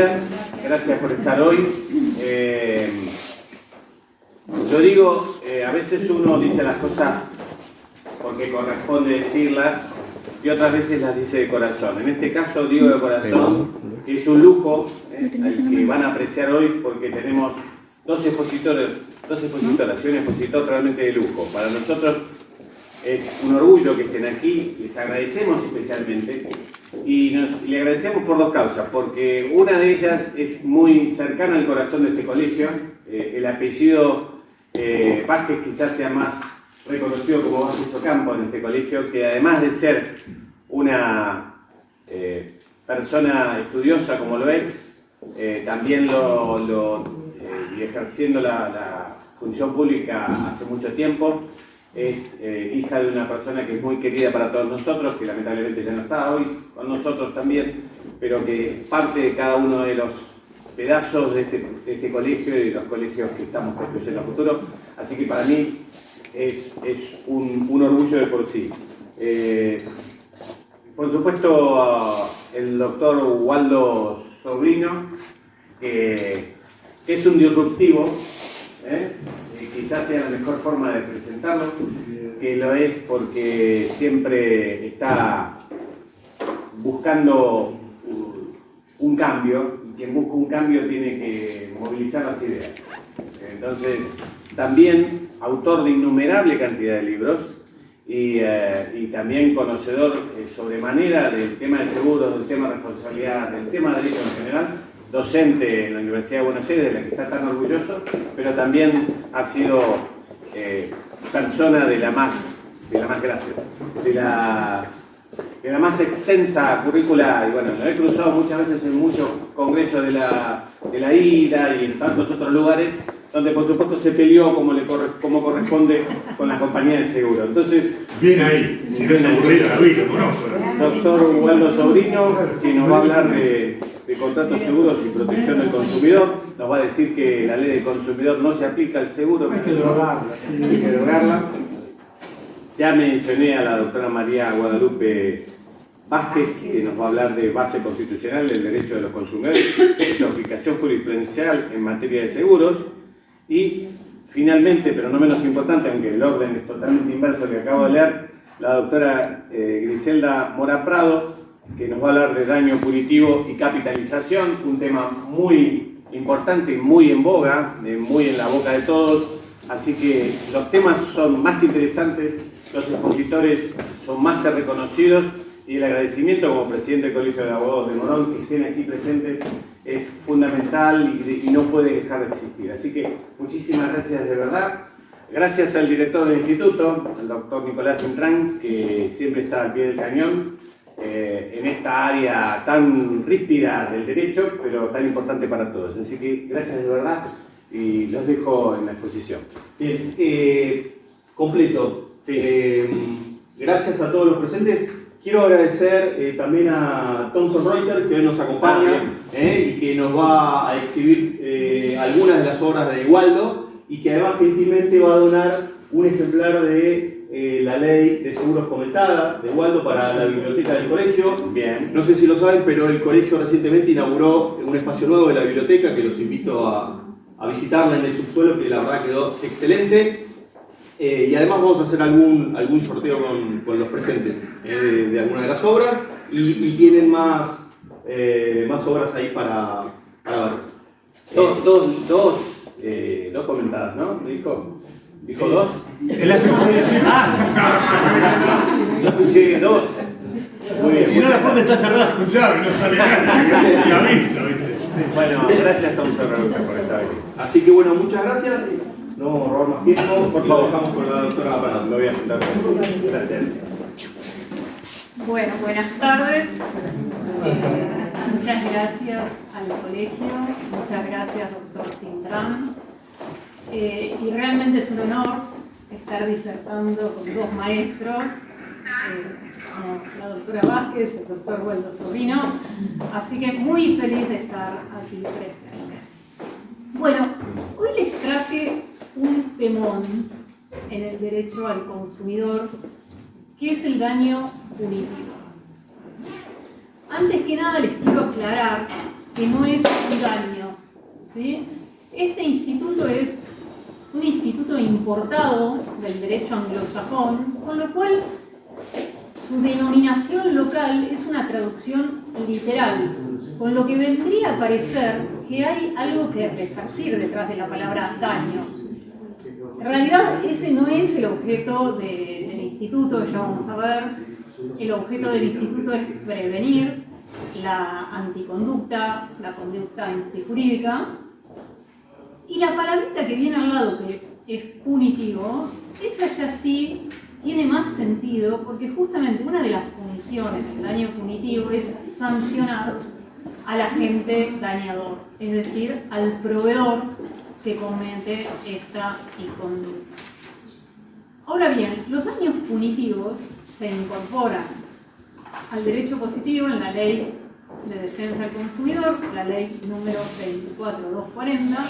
días, gracias por estar hoy. Yo digo, a veces uno dice las cosas porque corresponde decirlas y otras veces las dice de corazón. En este caso digo de corazón, que es un lujo al que van a apreciar hoy porque tenemos dos expositoras y un expositor realmente de lujo. Para nosotros es un orgullo que estén aquí, les agradecemos especialmente y le agradecemos por dos causas, porque una de ellas es muy cercana al corazón de este colegio. El apellido Vázquez quizás sea más reconocido como Vázquez Ocampo en este colegio, que además de ser una persona estudiosa como lo es, también y ejerciendo la función pública hace mucho tiempo. Es hija de una persona que es muy querida para todos nosotros, que lamentablemente ya no está hoy con nosotros también, pero que es parte de cada uno de los pedazos de este colegio y de los colegios que estamos construyendo en el futuro. Así que para mí es un orgullo de por sí. Por supuesto, el doctor Waldo Sobrino, que es un disruptivo, quizás sea la mejor forma de presentarlo, que lo es porque siempre está buscando un cambio, y quien busca un cambio tiene que movilizar las ideas. Entonces, también autor de innumerable cantidad de libros y también conocedor sobremanera del tema de seguros, del tema de responsabilidad, del tema de derecho en general, docente en la Universidad de Buenos Aires, de la que está tan orgulloso, pero también ha sido persona de la más más extensa currícula, y bueno, lo he cruzado muchas veces en muchos congresos de la IDA y en tantos otros lugares, donde por supuesto se peleó como corresponde con la compañía de seguro. Entonces, bien ahí, si no es aburrido la vida, ¿no? Doctor Waldo Sobrino, que nos va a hablar de contratos seguros y protección del consumidor, nos va a decir que la ley del consumidor no se aplica al seguro, hay que derogarla. Sí, hay que derogarla. Ya mencioné a la doctora María Guadalupe Vázquez, que nos va a hablar de base constitucional del derecho de los consumidores, su aplicación jurisprudencial en materia de seguros. Y finalmente, pero no menos importante, aunque el orden es totalmente inverso al que acabo de leer, la doctora Griselda Mora Prado, que nos va a hablar de daño punitivo y capitalización, un tema muy importante y muy en boga, muy en la boca de todos. Así que los temas son más que interesantes, los expositores son más que reconocidos y el agradecimiento como presidente del Colegio de Abogados de Morón que estén aquí presentes es fundamental y no puede dejar de existir. Así que muchísimas gracias de verdad. Gracias al director del instituto, al doctor Nicolás Intrán, que siempre está al pie del cañón en esta área tan ríspida del derecho, pero tan importante para todos. Así que gracias de verdad y los dejo en la exposición. Bien, completo. Sí. Gracias a todos los presentes. Quiero agradecer también a Thomson Reuters, que hoy nos acompaña y que nos va a exhibir algunas de las obras de Waldo y que además gentilmente va a donar un ejemplar de la ley de seguros comentada de Waldo para la biblioteca del colegio. Bien. No sé si lo saben, pero el colegio recientemente inauguró un espacio nuevo de la biblioteca que los invito a visitarla en el subsuelo, que la verdad quedó excelente. Y además vamos a hacer algún sorteo con los presentes de alguna de las obras y tienen más obras ahí para ver. Dos comentadas, ¿no? ¿Dijo dos? El hace como decir. Yo escuché dos. Muy bien. Si no, la puerta está cerrada con llave, no sale nadie. Te aviso, ¿viste? Bueno, gracias Thomson Reuters por estar aquí. Así que bueno, muchas gracias. No vamos a robar más tiempo. Por favor, dejamos con la doctora Prado. Lo voy a juntar con eso. Gracias. Bueno, buenas tardes. Muchas gracias al colegio, muchas gracias doctor Cintrán. Y realmente es un honor estar disertando con dos maestros, como la doctora Vázquez, el doctor Waldo Sobrino. Así que muy feliz de estar aquí presente. Bueno, hoy les traje un temón en el derecho al consumidor, que es el daño punitivo. Antes que nada les quiero aclarar que no es un daño, ¿sí? Este instituto es un instituto importado del derecho anglosajón, con lo cual su denominación local es una traducción literal, con lo que vendría a parecer que hay algo que resarcir detrás de la palabra daño. En realidad ese no es el objeto del instituto, ya vamos a ver. El objeto del instituto es prevenir la anticonducta, la conducta antijurídica. Y la palabrita que viene al lado, que es punitivo, esa ya sí tiene más sentido, porque justamente una de las funciones del daño punitivo es sancionar al agente dañador, es decir, al proveedor que comete esta inconducta. Ahora bien, los daños punitivos se incorporan al derecho positivo en la Ley de Defensa del Consumidor, la ley número 24240,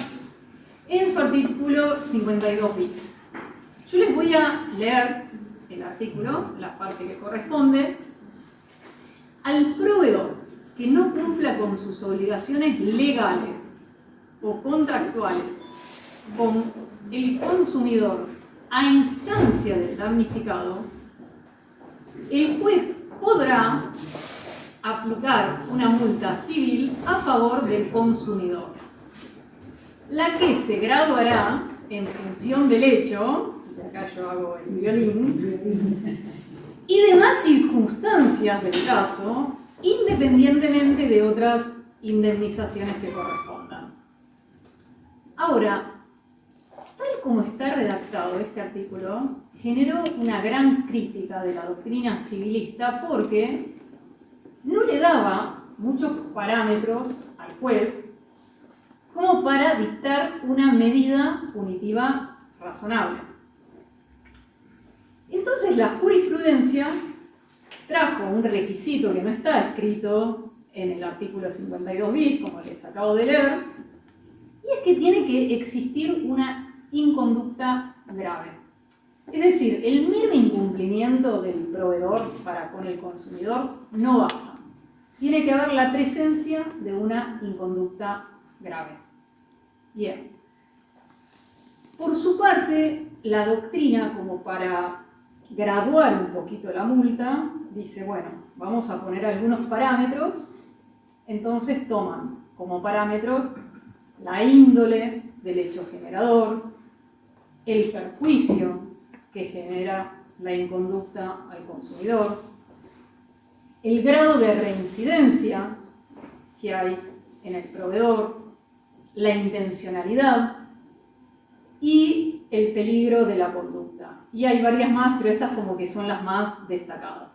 en su artículo 52 bis. Yo les voy a leer el artículo, la parte que corresponde. Al proveedor que no cumpla con sus obligaciones legales o contractuales con el consumidor a instancia del damnificado, el juez podrá aplicar una multa civil a favor del consumidor, la que se graduará en función del hecho, y acá yo hago el violín, y demás circunstancias del caso, independientemente de otras indemnizaciones que correspondan. Ahora, tal como está redactado este artículo, generó una gran crítica de la doctrina civilista porque no le daba muchos parámetros al juez como para dictar una medida punitiva razonable. Entonces la jurisprudencia trajo un requisito que no está escrito en el artículo 52 bis, como les acabo de leer, y es que tiene que existir una inconducta grave. Es decir, el mero incumplimiento del proveedor para con el consumidor no basta. Tiene que haber la presencia de una inconducta grave. Bien. Por su parte, la doctrina, como para graduar un poquito la multa, dice, bueno, vamos a poner algunos parámetros. Entonces toman como parámetros la índole del hecho generador, el perjuicio que genera la inconducta al consumidor, el grado de reincidencia que hay en el proveedor, la intencionalidad y el peligro de la conducta. Y hay varias más, pero estas como que son las más destacadas.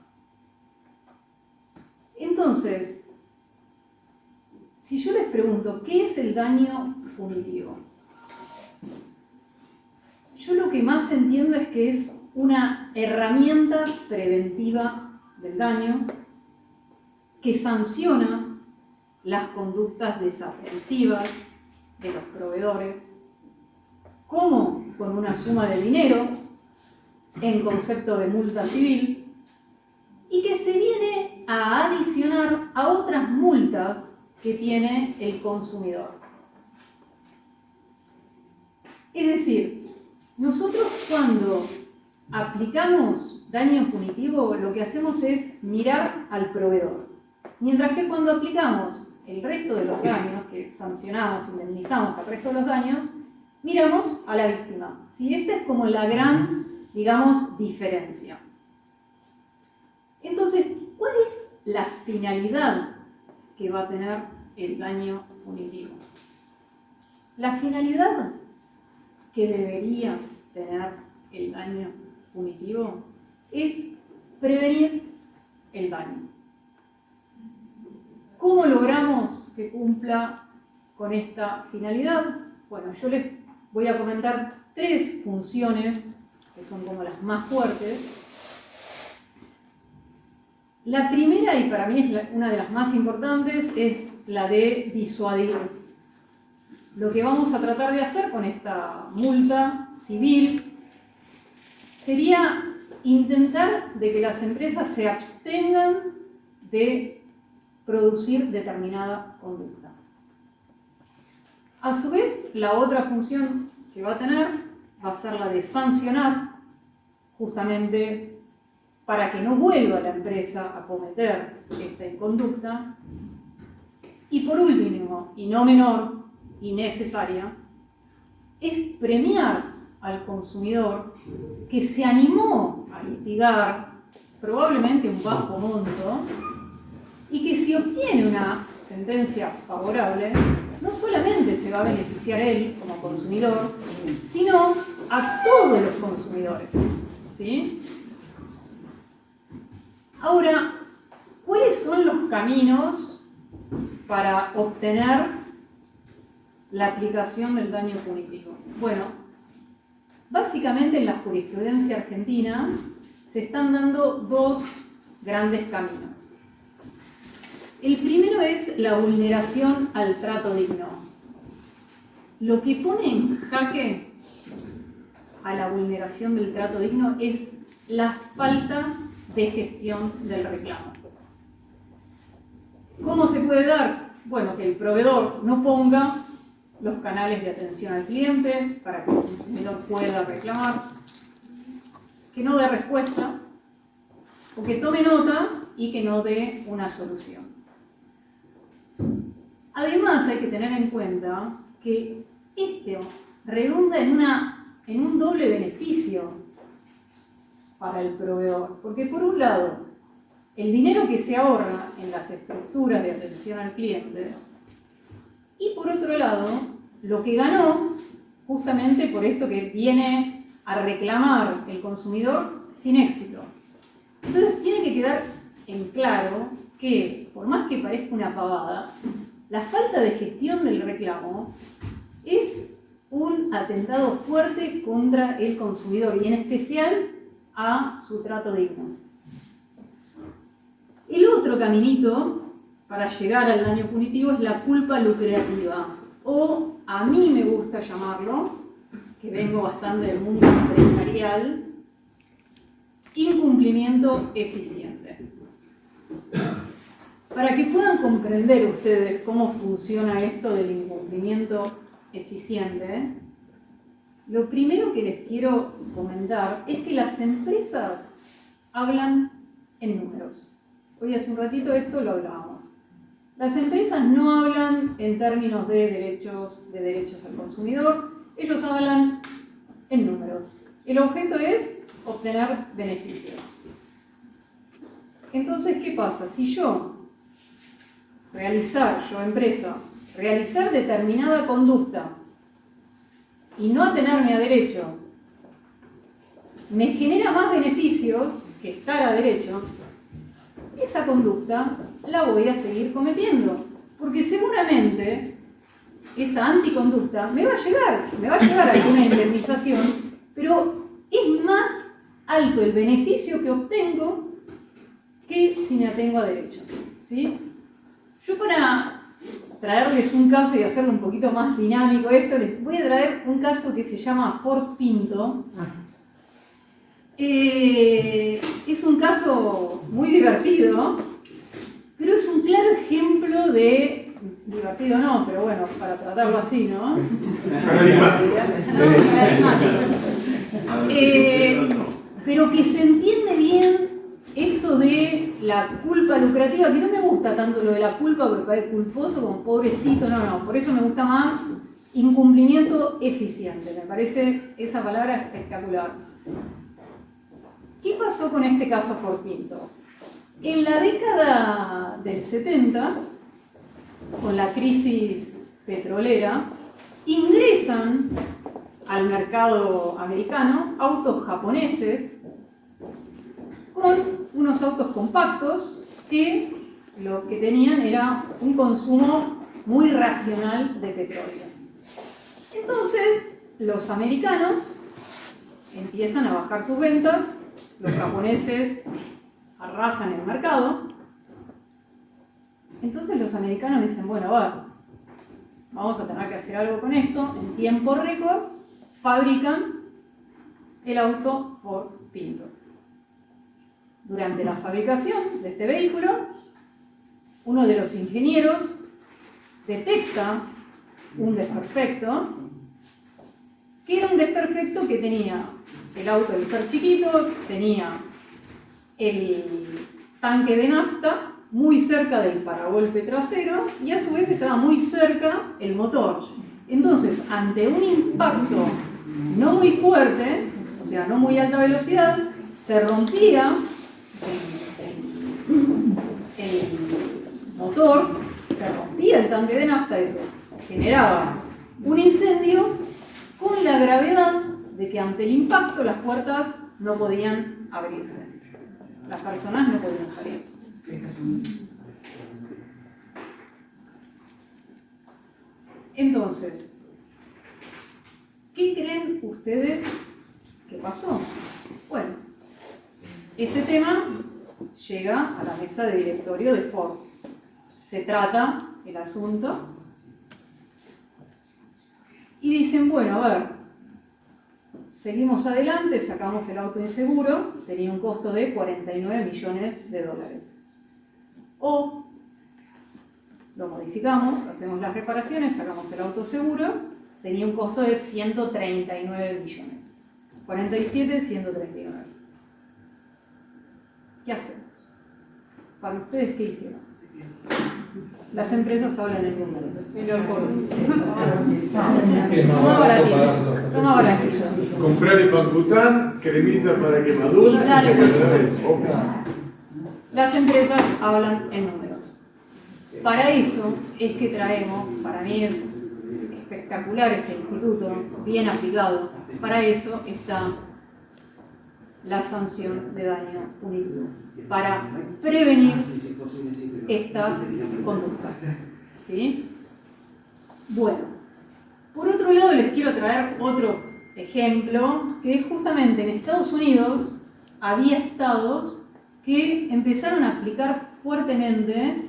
Entonces, si yo les pregunto, ¿qué es el daño punitivo? Yo lo que más entiendo es que es una herramienta preventiva del daño que sanciona las conductas desaprensivas de los proveedores, como con una suma de dinero en concepto de multa civil, y que se viene a adicionar a otras multas que tiene el consumidor. Es decir, nosotros cuando aplicamos daño punitivo, lo que hacemos es mirar al proveedor. Mientras que cuando aplicamos el resto de los daños, que sancionamos, indemnizamos al resto de los daños, miramos a la víctima. ¿Sí? Esta es como la gran, digamos, diferencia. Entonces, ¿cuál es la finalidad que va a tener el daño punitivo? La finalidad que debería tener el daño punitivo es prevenir el daño. ¿Cómo logramos que cumpla con esta finalidad? Bueno, yo les voy a comentar 3 funciones que son como las más fuertes. La primera, y para mí es una de las más importantes, es la de disuadir. Lo que vamos a tratar de hacer con esta multa civil sería intentar de que las empresas se abstengan de producir determinada conducta. A su vez, la otra función que va a tener va a ser la de sancionar, justamente para que no vuelva la empresa a cometer esta inconducta. Y por último, y no menor y necesaria, es premiar al consumidor que se animó a litigar, probablemente un bajo monto, y que si obtiene una sentencia favorable, no solamente se va a beneficiar él como consumidor, sino a todos los consumidores, ¿sí? Ahora, ¿cuáles son los caminos para obtener la aplicación del daño punitivo? Bueno, básicamente en la jurisprudencia argentina se están dando dos grandes caminos. El primero es la vulneración al trato digno. Lo que pone en jaque a la vulneración del trato digno es la falta de gestión del reclamo. ¿Cómo se puede dar? Bueno, que el proveedor no ponga los canales de atención al cliente para que el consumidor pueda reclamar, que no dé respuesta, o que tome nota y que no dé una solución. Además, hay que tener en cuenta que esto redunda en un doble beneficio para el proveedor, porque por un lado, el dinero que se ahorra en las estructuras de atención al cliente, y por otro lado, lo que ganó justamente por esto que viene a reclamar el consumidor sin éxito. Entonces tiene que quedar en claro que, por más que parezca una pavada, la falta de gestión del reclamo es un atentado fuerte contra el consumidor y en especial a su trato digno. El otro caminito para llegar al daño punitivo es la culpa lucrativa, o a mí me gusta llamarlo, que vengo bastante del mundo empresarial, incumplimiento eficiente. Para que puedan comprender ustedes cómo funciona esto del incumplimiento eficiente, lo primero que les quiero comentar es que las empresas hablan en números. Hoy hace un ratito esto lo hablábamos. Las empresas no hablan en términos de derechos al consumidor, ellos hablan en números. El objeto es obtener beneficios. Entonces, ¿qué pasa? Si yo empresa, realizar determinada conducta y no atenerme a derecho, me genera más beneficios que estar a derecho, esa conducta la voy a seguir cometiendo, porque seguramente esa anticonducta me va a llegar alguna indemnización, pero es más alto el beneficio que obtengo que si me atengo a derecho, ¿sí? Yo para traerles un caso y hacerlo un poquito más dinámico esto, les voy a traer un caso que se llama Ford Pinto. Es un caso muy divertido, pero es un claro ejemplo de... Divertido no, pero bueno, para tratarlo así, ¿no? Pero que se entiende bien esto de la culpa lucrativa, que no me gusta tanto lo de la culpa porque parece culposo como pobrecito, no, por eso me gusta más incumplimiento eficiente, me parece esa palabra espectacular. ¿Qué pasó con este caso Ford Pinto? En la década del 70, con la crisis petrolera, ingresan al mercado americano autos japoneses con unos autos compactos que lo que tenían era un consumo muy racional de petróleo. Entonces, los americanos empiezan a bajar sus ventas, los japoneses arrasan el mercado. Entonces los americanos dicen, bueno, vamos a tener que hacer algo con esto. En tiempo récord fabrican el auto Ford Pinto. Durante la fabricación de este vehículo, uno de los ingenieros detecta un desperfecto, que era un desperfecto que tenía el auto al ser chiquito, tenía el tanque de nafta muy cerca del paragolpe trasero y a su vez estaba muy cerca el motor. Entonces, ante un impacto no muy fuerte, o sea, no muy alta velocidad, se rompía el motor, se rompía el tanque de nafta, eso generaba un incendio con la gravedad de que ante el impacto las puertas no podían abrirse. Las personas no podían salir. Entonces, ¿qué creen ustedes que pasó? Bueno, este tema llega a la mesa de directorio de Ford. Se trata el asunto y dicen, bueno, a ver, seguimos adelante, sacamos el auto inseguro, tenía un costo de 49 millones de dólares. O lo modificamos, hacemos las reparaciones, sacamos el auto seguro, tenía un costo de 139 millones. 47, 139. ¿Qué hacemos? Para ustedes, ¿qué hicieron? Las empresas hablan en números. Toma baratito. Comprar Ipacután, cremita para quemaduras y secadores. Las empresas hablan en números. Para eso es que traemos, para mí es espectacular este instituto, bien aplicado. Para eso está la sanción de daño punitivo, para prevenir estas conductas. ¿Sí? Bueno, por otro lado les quiero traer otro ejemplo, que justamente en Estados Unidos había estados que empezaron a aplicar fuertemente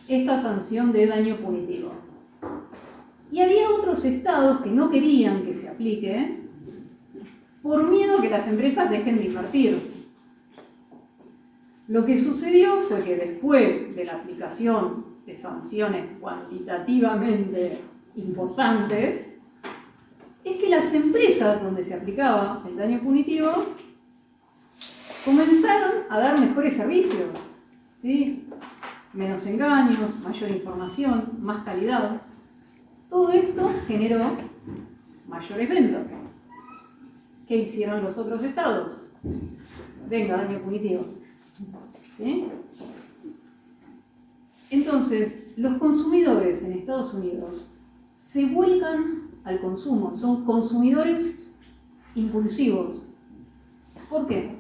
esta sanción de daño punitivo. Y había otros estados que no querían que se aplique por miedo a que las empresas dejen de invertir. Lo que sucedió fue que después de la aplicación de sanciones cuantitativamente importantes, es que las empresas donde se aplicaba el daño punitivo comenzaron a dar mejores servicios, ¿sí? Menos engaños, mayor información, más calidad. Todo esto generó mayores ventas. ¿Qué hicieron los otros estados? Venga, daño punitivo. ¿Sí? Entonces, los consumidores en Estados Unidos se vuelcan al consumo, son consumidores impulsivos. ¿Por qué?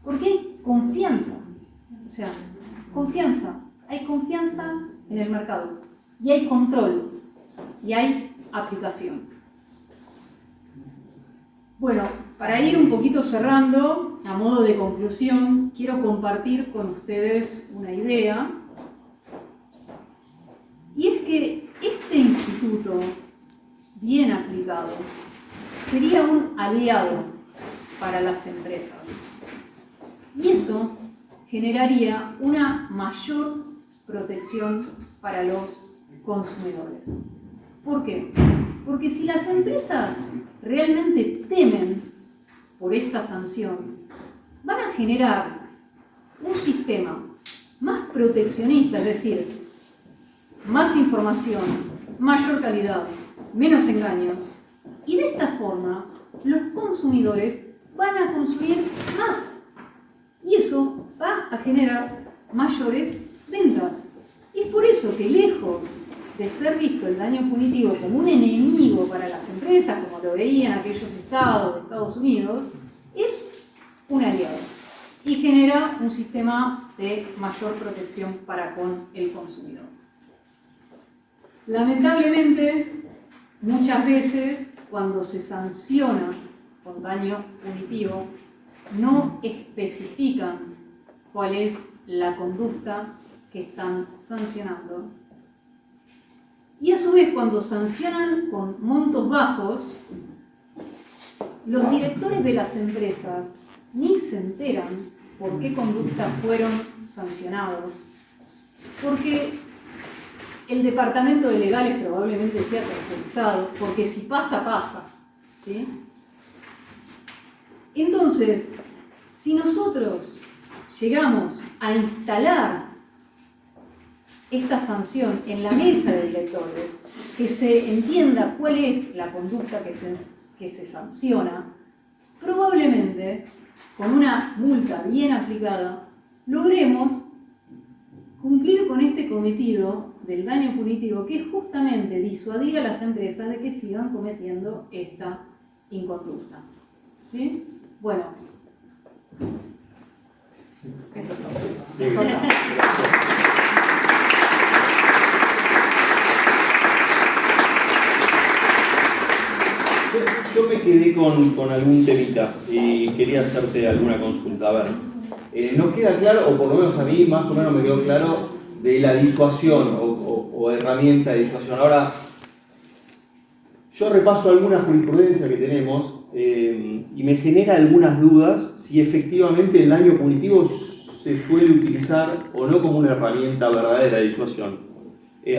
Porque hay confianza. O sea, confianza. Hay confianza en el mercado. Y hay control. Y hay aplicación. Bueno, para ir un poquito cerrando, a modo de conclusión, quiero compartir con ustedes una idea. Y es que este instituto, bien aplicado, sería un aliado para las empresas. Y eso generaría una mayor protección para los consumidores. ¿Por qué? Porque si las empresas realmente temen por esta sanción, van a generar un sistema más proteccionista, es decir, más información, mayor calidad, menos engaños, y de esta forma los consumidores van a consumir más y eso va a generar mayores ventas. Y es por eso que lejos de ser visto el daño punitivo como un enemigo para las empresas, como lo veían aquellos estados de Estados Unidos, es un aliado y genera un sistema de mayor protección para con el consumidor. Lamentablemente, muchas veces cuando se sanciona con daño punitivo, no especifican cuál es la conducta que están sancionando. Y a su vez, cuando sancionan con montos bajos, los directores de las empresas ni se enteran por qué conductas fueron sancionados. Porque el departamento de legales probablemente sea tercerizado, porque si pasa, pasa. ¿Sí? Entonces, si nosotros llegamos a instalar esta sanción en la mesa de directores, que se entienda cuál es la conducta que se sanciona, probablemente con una multa bien aplicada logremos cumplir con este cometido del daño punitivo, que es justamente disuadir a las empresas de que sigan cometiendo esta inconducta. ¿Sí? Bueno, eso es todo. Yo me quedé con algún temita y quería hacerte alguna consulta. A ver, nos queda claro, o por lo menos a mí más o menos me quedó claro, de la disuasión o herramienta de disuasión. Ahora, yo repaso alguna jurisprudencia que tenemos y me genera algunas dudas si efectivamente el daño punitivo se suele utilizar o no como una herramienta verdadera de disuasión.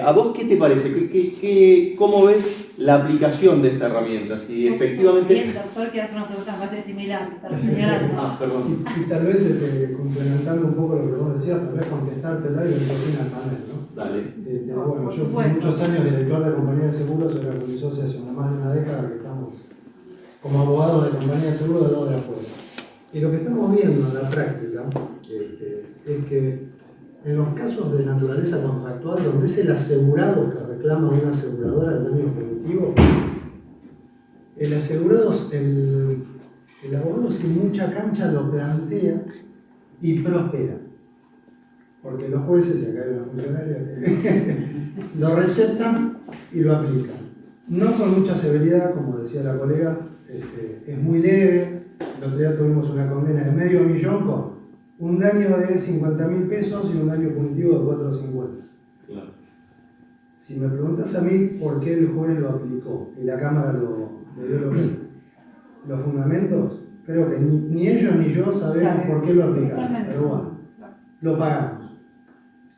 ¿A vos qué te parece? ¿Cómo ves la aplicación de esta herramienta? Si efectivamente... Bien, doctor, que hace una pregunta bastante similar, está señalando. Perdón. Y tal vez complementando un poco lo que vos decías, tal vez contestártela y después al panel, ¿no? Dale. Bueno, yo fui muchos años director de compañía de seguros, era con mi socia hace más de una década que estamos como abogados de compañía de seguros del lado de afuera. Y lo que estamos viendo en la práctica es que en los casos de naturaleza contractual, donde es el asegurado que reclama una aseguradora el daño punitivo, el asegurado, el abogado sin mucha cancha lo plantea y prospera. Porque los jueces, y acá hay una funcionaria, lo receptan y lo aplican. No con mucha severidad, como decía la colega, es muy leve. El otro día tuvimos una condena de $500,000 con un daño de 50.000 pesos y un daño punitivo de 450. Claro. Si me preguntas a mí por qué el juez lo aplicó y la Cámara le dio los fundamentos, creo que ni ellos ni yo sabemos por qué lo aplicaron, pero bueno, lo pagamos.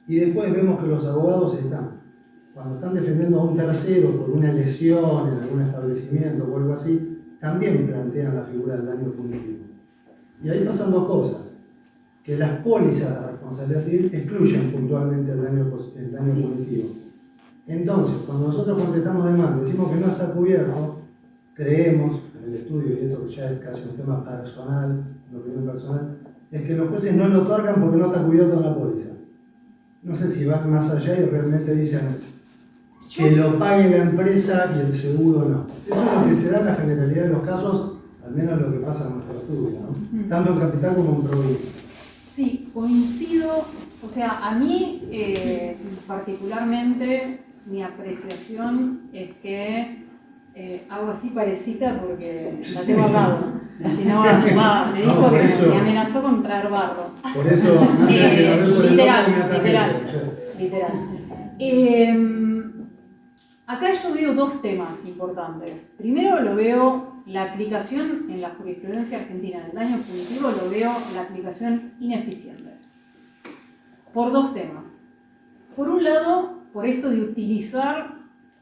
Y después vemos que los abogados cuando están defendiendo a un tercero por una lesión en algún establecimiento o algo así, también plantean la figura del daño punitivo. Y ahí pasan dos cosas. Que las pólizas de responsabilidad civil excluyen puntualmente el daño punitivo. Entonces, cuando nosotros contestamos demanda, decimos que no está cubierto, creemos, en el estudio, y esto ya es casi un tema personal, una opinión personal, es que los jueces no lo otorgan porque no está cubierto en la póliza. No sé si van más allá y realmente dicen que lo pague la empresa y el seguro no. Eso es lo que se da en la generalidad de los casos, al menos lo que pasa en nuestro estudio, ¿no? Tanto en capital como en provincia. Sí, coincido, o sea, a mí particularmente mi apreciación es que hago así parecita porque la tengo al lado. Si no, me dijo que me amenazó con traer barro. Por eso, literal. Acá yo veo dos temas importantes. Primero lo veo la aplicación en la jurisprudencia argentina del daño punitivo, lo veo la aplicación ineficiente. Por dos temas. Por un lado, por esto de utilizar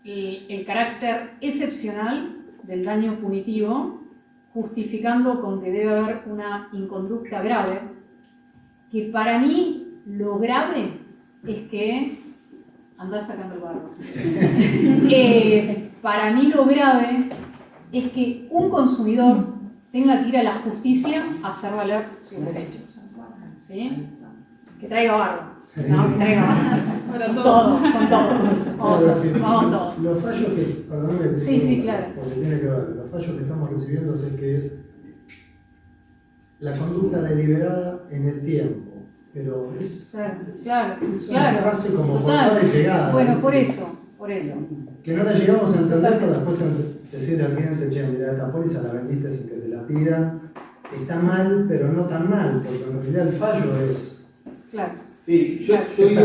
el carácter excepcional del daño punitivo, justificando con que debe haber una inconducta grave, que para mí lo grave es que andás sacando el barro. Para mí lo grave es que un consumidor tenga que ir a la justicia a hacer valer sus derechos. ¿Sí? Que traiga barro. No, que traiga barro. Con todo. Vamos todos. Los fallos que, perdóname, sí, claro. Porque tiene que ver, los fallos que estamos recibiendo es que es la conducta deliberada en el tiempo. Pero es Claro. una frase como cortada y pegada. Bueno, por eso. Que no la llegamos a entender para después decirle al cliente, che, mira, esta póliza la vendiste sin que te la pidan. Está mal, pero no tan mal, porque en realidad el fallo es... Claro. Sí, yo iba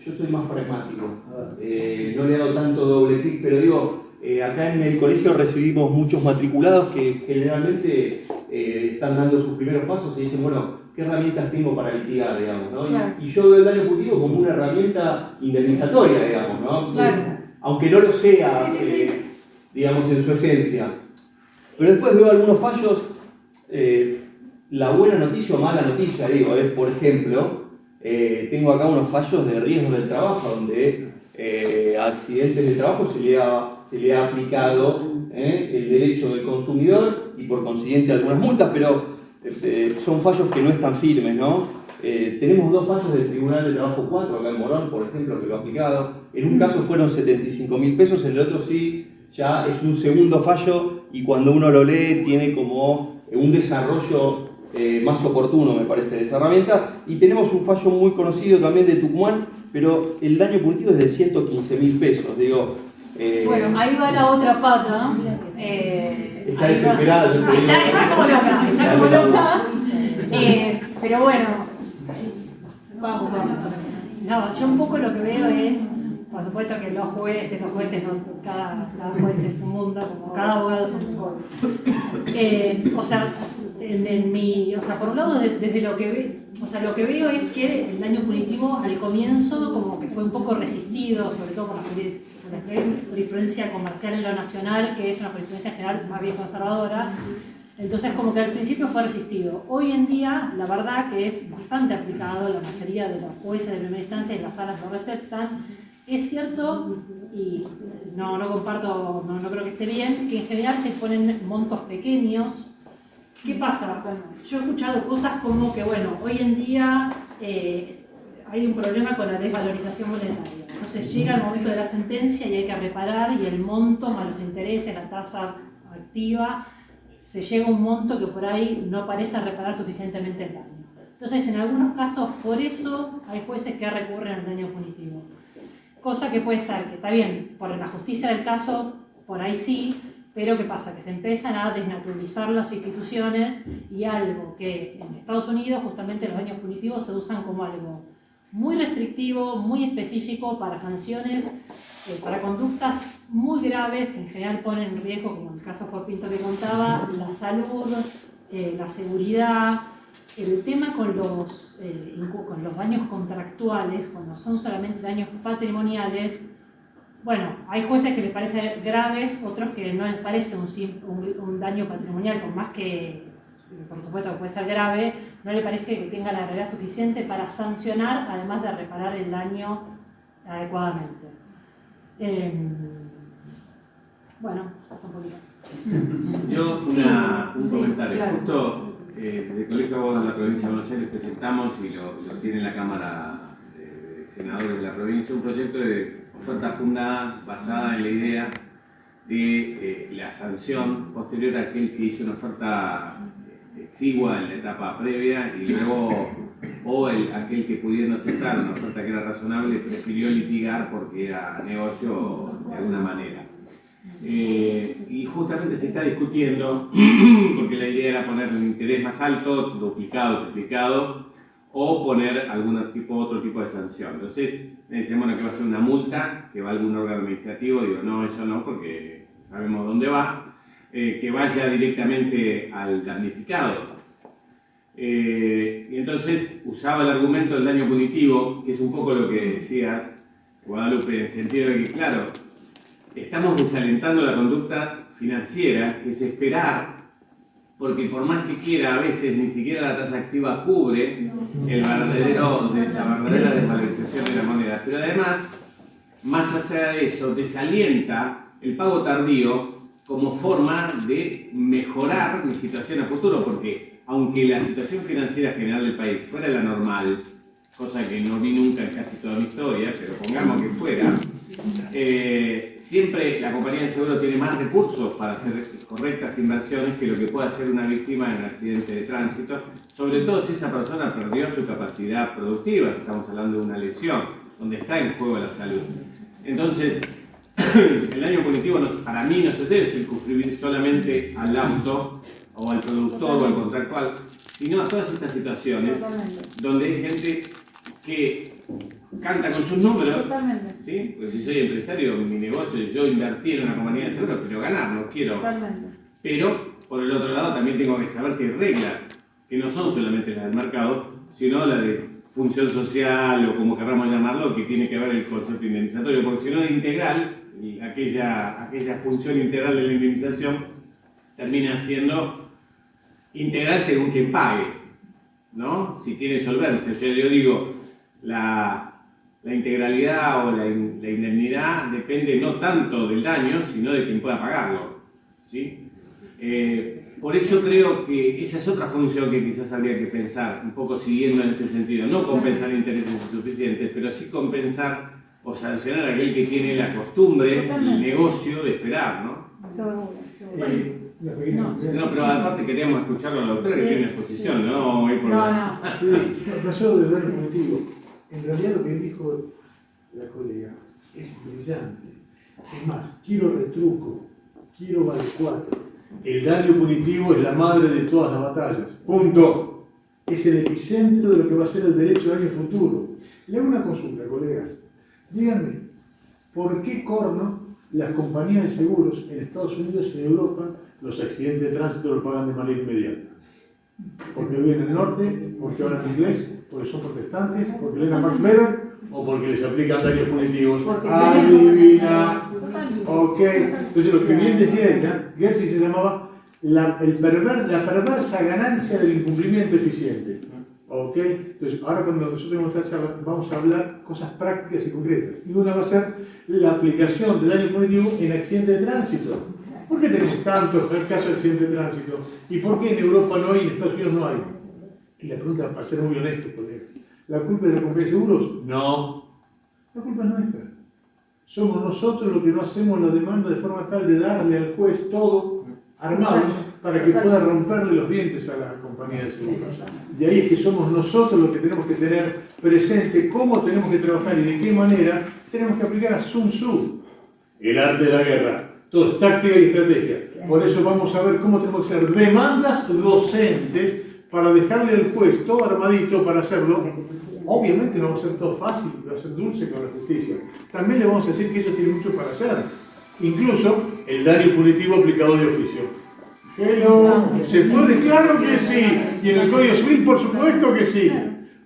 yo soy más pragmático. No le he dado tanto doble clic, pero digo, acá en el colegio recibimos muchos matriculados que generalmente están dando sus primeros pasos y dicen, bueno, ¿qué herramientas tengo para litigar, digamos, ¿no? Claro. Y yo veo el daño punitivo como una herramienta indemnizatoria, digamos, ¿no? Claro. Aunque no lo sea, Sí. digamos, en su esencia. Pero después veo algunos fallos, la buena noticia o mala noticia, digo, es, por ejemplo, tengo acá unos fallos de riesgo del trabajo, donde a accidentes de trabajo se le ha aplicado el derecho del consumidor y por consiguiente algunas multas, pero son fallos que no están firmes, ¿no? Tenemos 2 fallos del Tribunal de Trabajo 4, acá en Morón, por ejemplo, que lo ha aplicado. En un caso fueron 75.000 pesos, en el otro sí, ya es un segundo fallo y cuando uno lo lee tiene como un desarrollo más oportuno, me parece, de esa herramienta. Y tenemos un fallo muy conocido también de Tucumán, pero el daño punitivo es de 115.000 pesos, digo. Bueno, ahí va la otra pata. Está desesperada, yo te digo. Está como loca. Pero bueno, vamos. No, yo un poco lo que veo es, por supuesto que los jueces no, cada juez es un mundo, como cada abogado es un mundo. O sea, por un lado, desde lo que lo que veo es que el daño punitivo al comienzo como que fue un poco resistido, sobre todo por la jurisprudencia comercial en lo nacional, que es una jurisprudencia general más bien conservadora. Entonces, como que al principio fue resistido. Hoy en día, la verdad que es bastante aplicado, la mayoría de los jueces de primera instancia y las salas lo receptan. Es cierto, y no comparto, no creo que esté bien, que en general se ponen montos pequeños. ¿Qué pasa? Bueno, yo he escuchado cosas como que, bueno, hoy en día hay un problema con la desvalorización monetaria. Entonces llega el momento de la sentencia y hay que reparar y el monto más los intereses, la tasa activa, se llega a un monto que por ahí no parece reparar suficientemente el daño. Entonces, en algunos casos, por eso hay jueces que recurren al daño punitivo. Cosa que puede ser que, está bien, por la justicia del caso, por ahí sí, pero ¿qué pasa? Que se empiezan a desnaturalizar las instituciones y algo que en Estados Unidos justamente los daños punitivos se usan como algo muy restrictivo, muy específico para sanciones, para conductas muy graves que en general ponen en riesgo, como el caso Ford Pinto que contaba, la salud, la seguridad. El tema con los daños contractuales, cuando son solamente daños patrimoniales, bueno, hay jueces que les parecen graves, otros que no les parece un daño patrimonial, por más que, por supuesto, que puede ser grave, no le parece que tenga la gravedad suficiente para sancionar, además de reparar el daño adecuadamente. Bueno, eso un poquito. Yo, un comentario. Claro. Justo desde el Colegio de Abogados de la Provincia de Buenos Aires presentamos y lo tiene la Cámara de Senadores de la provincia, un proyecto de oferta fundada basada en la idea de la sanción posterior a aquel que hizo una oferta exigua en la etapa previa y luego aquel que pudiendo aceptar una oferta que era razonable prefirió litigar porque era negocio de alguna manera. Y justamente se está discutiendo porque la idea era poner un interés más alto, duplicado, triplicado, o poner otro tipo de sanción. Entonces me decían, bueno, que va a ser una multa, que va a algún órgano administrativo. Digo, no, eso no, porque sabemos dónde va. Que vaya directamente al damnificado. Y entonces usaba el argumento del daño punitivo, que es un poco lo que decías, Guadalupe, en el sentido de que, claro, estamos desalentando la conducta financiera, que es esperar, porque por más que quiera, a veces ni siquiera la tasa activa cubre la verdadera desvalorización de la moneda. Pero además, más allá de eso, desalienta el pago tardío como forma de mejorar mi situación a futuro, porque aunque la situación financiera general del país fuera la normal, cosa que no vi nunca en casi toda mi historia, pero pongamos que fuera, siempre la compañía de seguro tiene más recursos para hacer correctas inversiones que lo que puede hacer una víctima en un accidente de tránsito, sobre todo si esa persona perdió su capacidad productiva, si estamos hablando de una lesión, donde está en juego la salud. Entonces, el daño punitivo para mí no se debe circunscribir solamente al auto o al productor o al contractual, sino a todas estas situaciones donde hay gente que canta con sus números. ¿Sí? Pues si soy empresario, mi negocio, yo invertí en una compañía de seguros, quiero ganar, no quiero Pero, por el otro lado, también tengo que saber que hay reglas, que no son solamente las del mercado, sino la de función social o como queramos llamarlo, que tiene que ver el concepto indemnizatorio, porque si no es integral, y aquella función integral de la indemnización termina siendo integral según quien pague, ¿no? Si tiene solvencia. Yo digo, la integralidad o la indemnidad depende no tanto del daño, sino de quien pueda pagarlo, ¿sí? Por eso creo que esa es otra función que quizás habría que pensar, un poco siguiendo en este sentido, no compensar intereses insuficientes, pero sí compensar o sancionar a aquel que tiene la costumbre, el negocio de esperar, ¿no? Seguro. No, pero aparte queríamos escuchar a la doctora que tiene una exposición, ¿no? No. Sí, pasó del daño punitivo. En realidad lo que dijo la colega es brillante. Es más, quiero retruco, quiero vale 4. El daño punitivo es la madre de todas las batallas. Punto. Es el epicentro de lo que va a ser el derecho del año futuro. Le hago una consulta, colegas. Díganme, ¿por qué corno las compañías de seguros en Estados Unidos y en Europa los accidentes de tránsito lo pagan de manera inmediata? Porque viven en el norte, porque hablan inglés, porque son protestantes, porque leen a Max Weber o porque les aplican daños punitivos. Adivina. Ok. Entonces lo que bien decía ella, Gersi se llamaba la perversa ganancia del incumplimiento eficiente. Ok. Entonces ahora cuando nosotros tenemos esta charla vamos a hablar cosas prácticas y concretas. Y una va a ser la aplicación del daño punitivo en accidentes de tránsito. ¿Por qué tenemos tantos casos de accidentes de tránsito? ¿Y por qué en Europa no hay y en Estados Unidos no hay? Y la pregunta, para ser muy honesto, colegas, ¿la culpa es de la compañía de seguros? No. La culpa es nuestra. Somos nosotros los que no hacemos la demanda de forma tal de darle al juez todo armado para que pueda romperle los dientes a la compañía de seguros. De ahí es que somos nosotros los que tenemos que tener presente cómo tenemos que trabajar y de qué manera tenemos que aplicar a Sun Tzu, el arte de la guerra. Todo es táctica y estrategia. Por eso vamos a ver cómo tenemos que hacer demandas docentes para dejarle al juez todo armadito para hacerlo. Obviamente no va a ser todo fácil, va a ser dulce con la justicia. También le vamos a decir que ellos tienen mucho para hacer. Incluso el daño punitivo aplicado de oficio. Hello. ¿Se puede? Claro que sí. Y en el Código Civil, por supuesto que sí.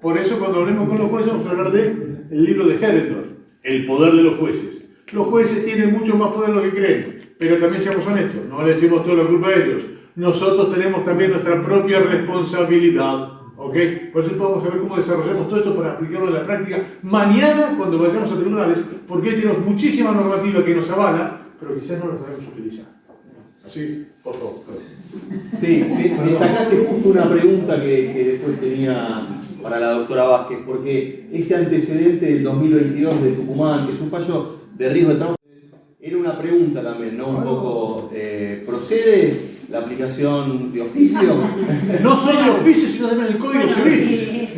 Por eso cuando hablemos con los jueces vamos a hablar del libro de Herendorf, El poder de los jueces. Los jueces tienen mucho más poder de lo que creen, pero también seamos honestos, no le decimos toda la culpa a ellos. Nosotros tenemos también nuestra propia responsabilidad, ¿ok? Por eso vamos a ver cómo desarrollamos todo esto para aplicarlo en la práctica mañana cuando vayamos a tribunales, porque hoy tenemos muchísima normativa que nos avala, pero quizás no la sabemos utilizar. Así, por favor. Sí, me sacaste justo una pregunta que después tenía para la doctora Vázquez, porque este antecedente del 2022 de Tucumán, que es un fallo de riesgo de trabajo, era una pregunta también, ¿no? Un poco, ¿procede la aplicación de oficio? No solo de oficio, sino también el Código Civil.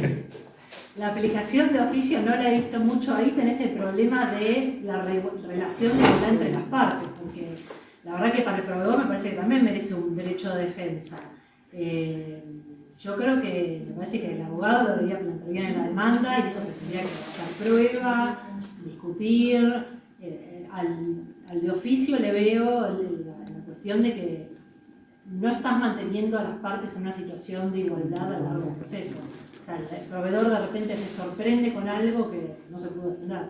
La aplicación de oficio no la he visto mucho. Ahí tenés el problema de la relación de igualdad entre las partes, porque la verdad que para el proveedor me parece que también merece un derecho de defensa. Yo creo que me parece que el abogado lo debería plantear bien en la demanda y eso se tendría que hacer prueba, discutir. Al de oficio le veo la cuestión de que no estás manteniendo a las partes en una situación de igualdad a lo largo del proceso. O sea, el proveedor de repente se sorprende con algo que no se pudo defender.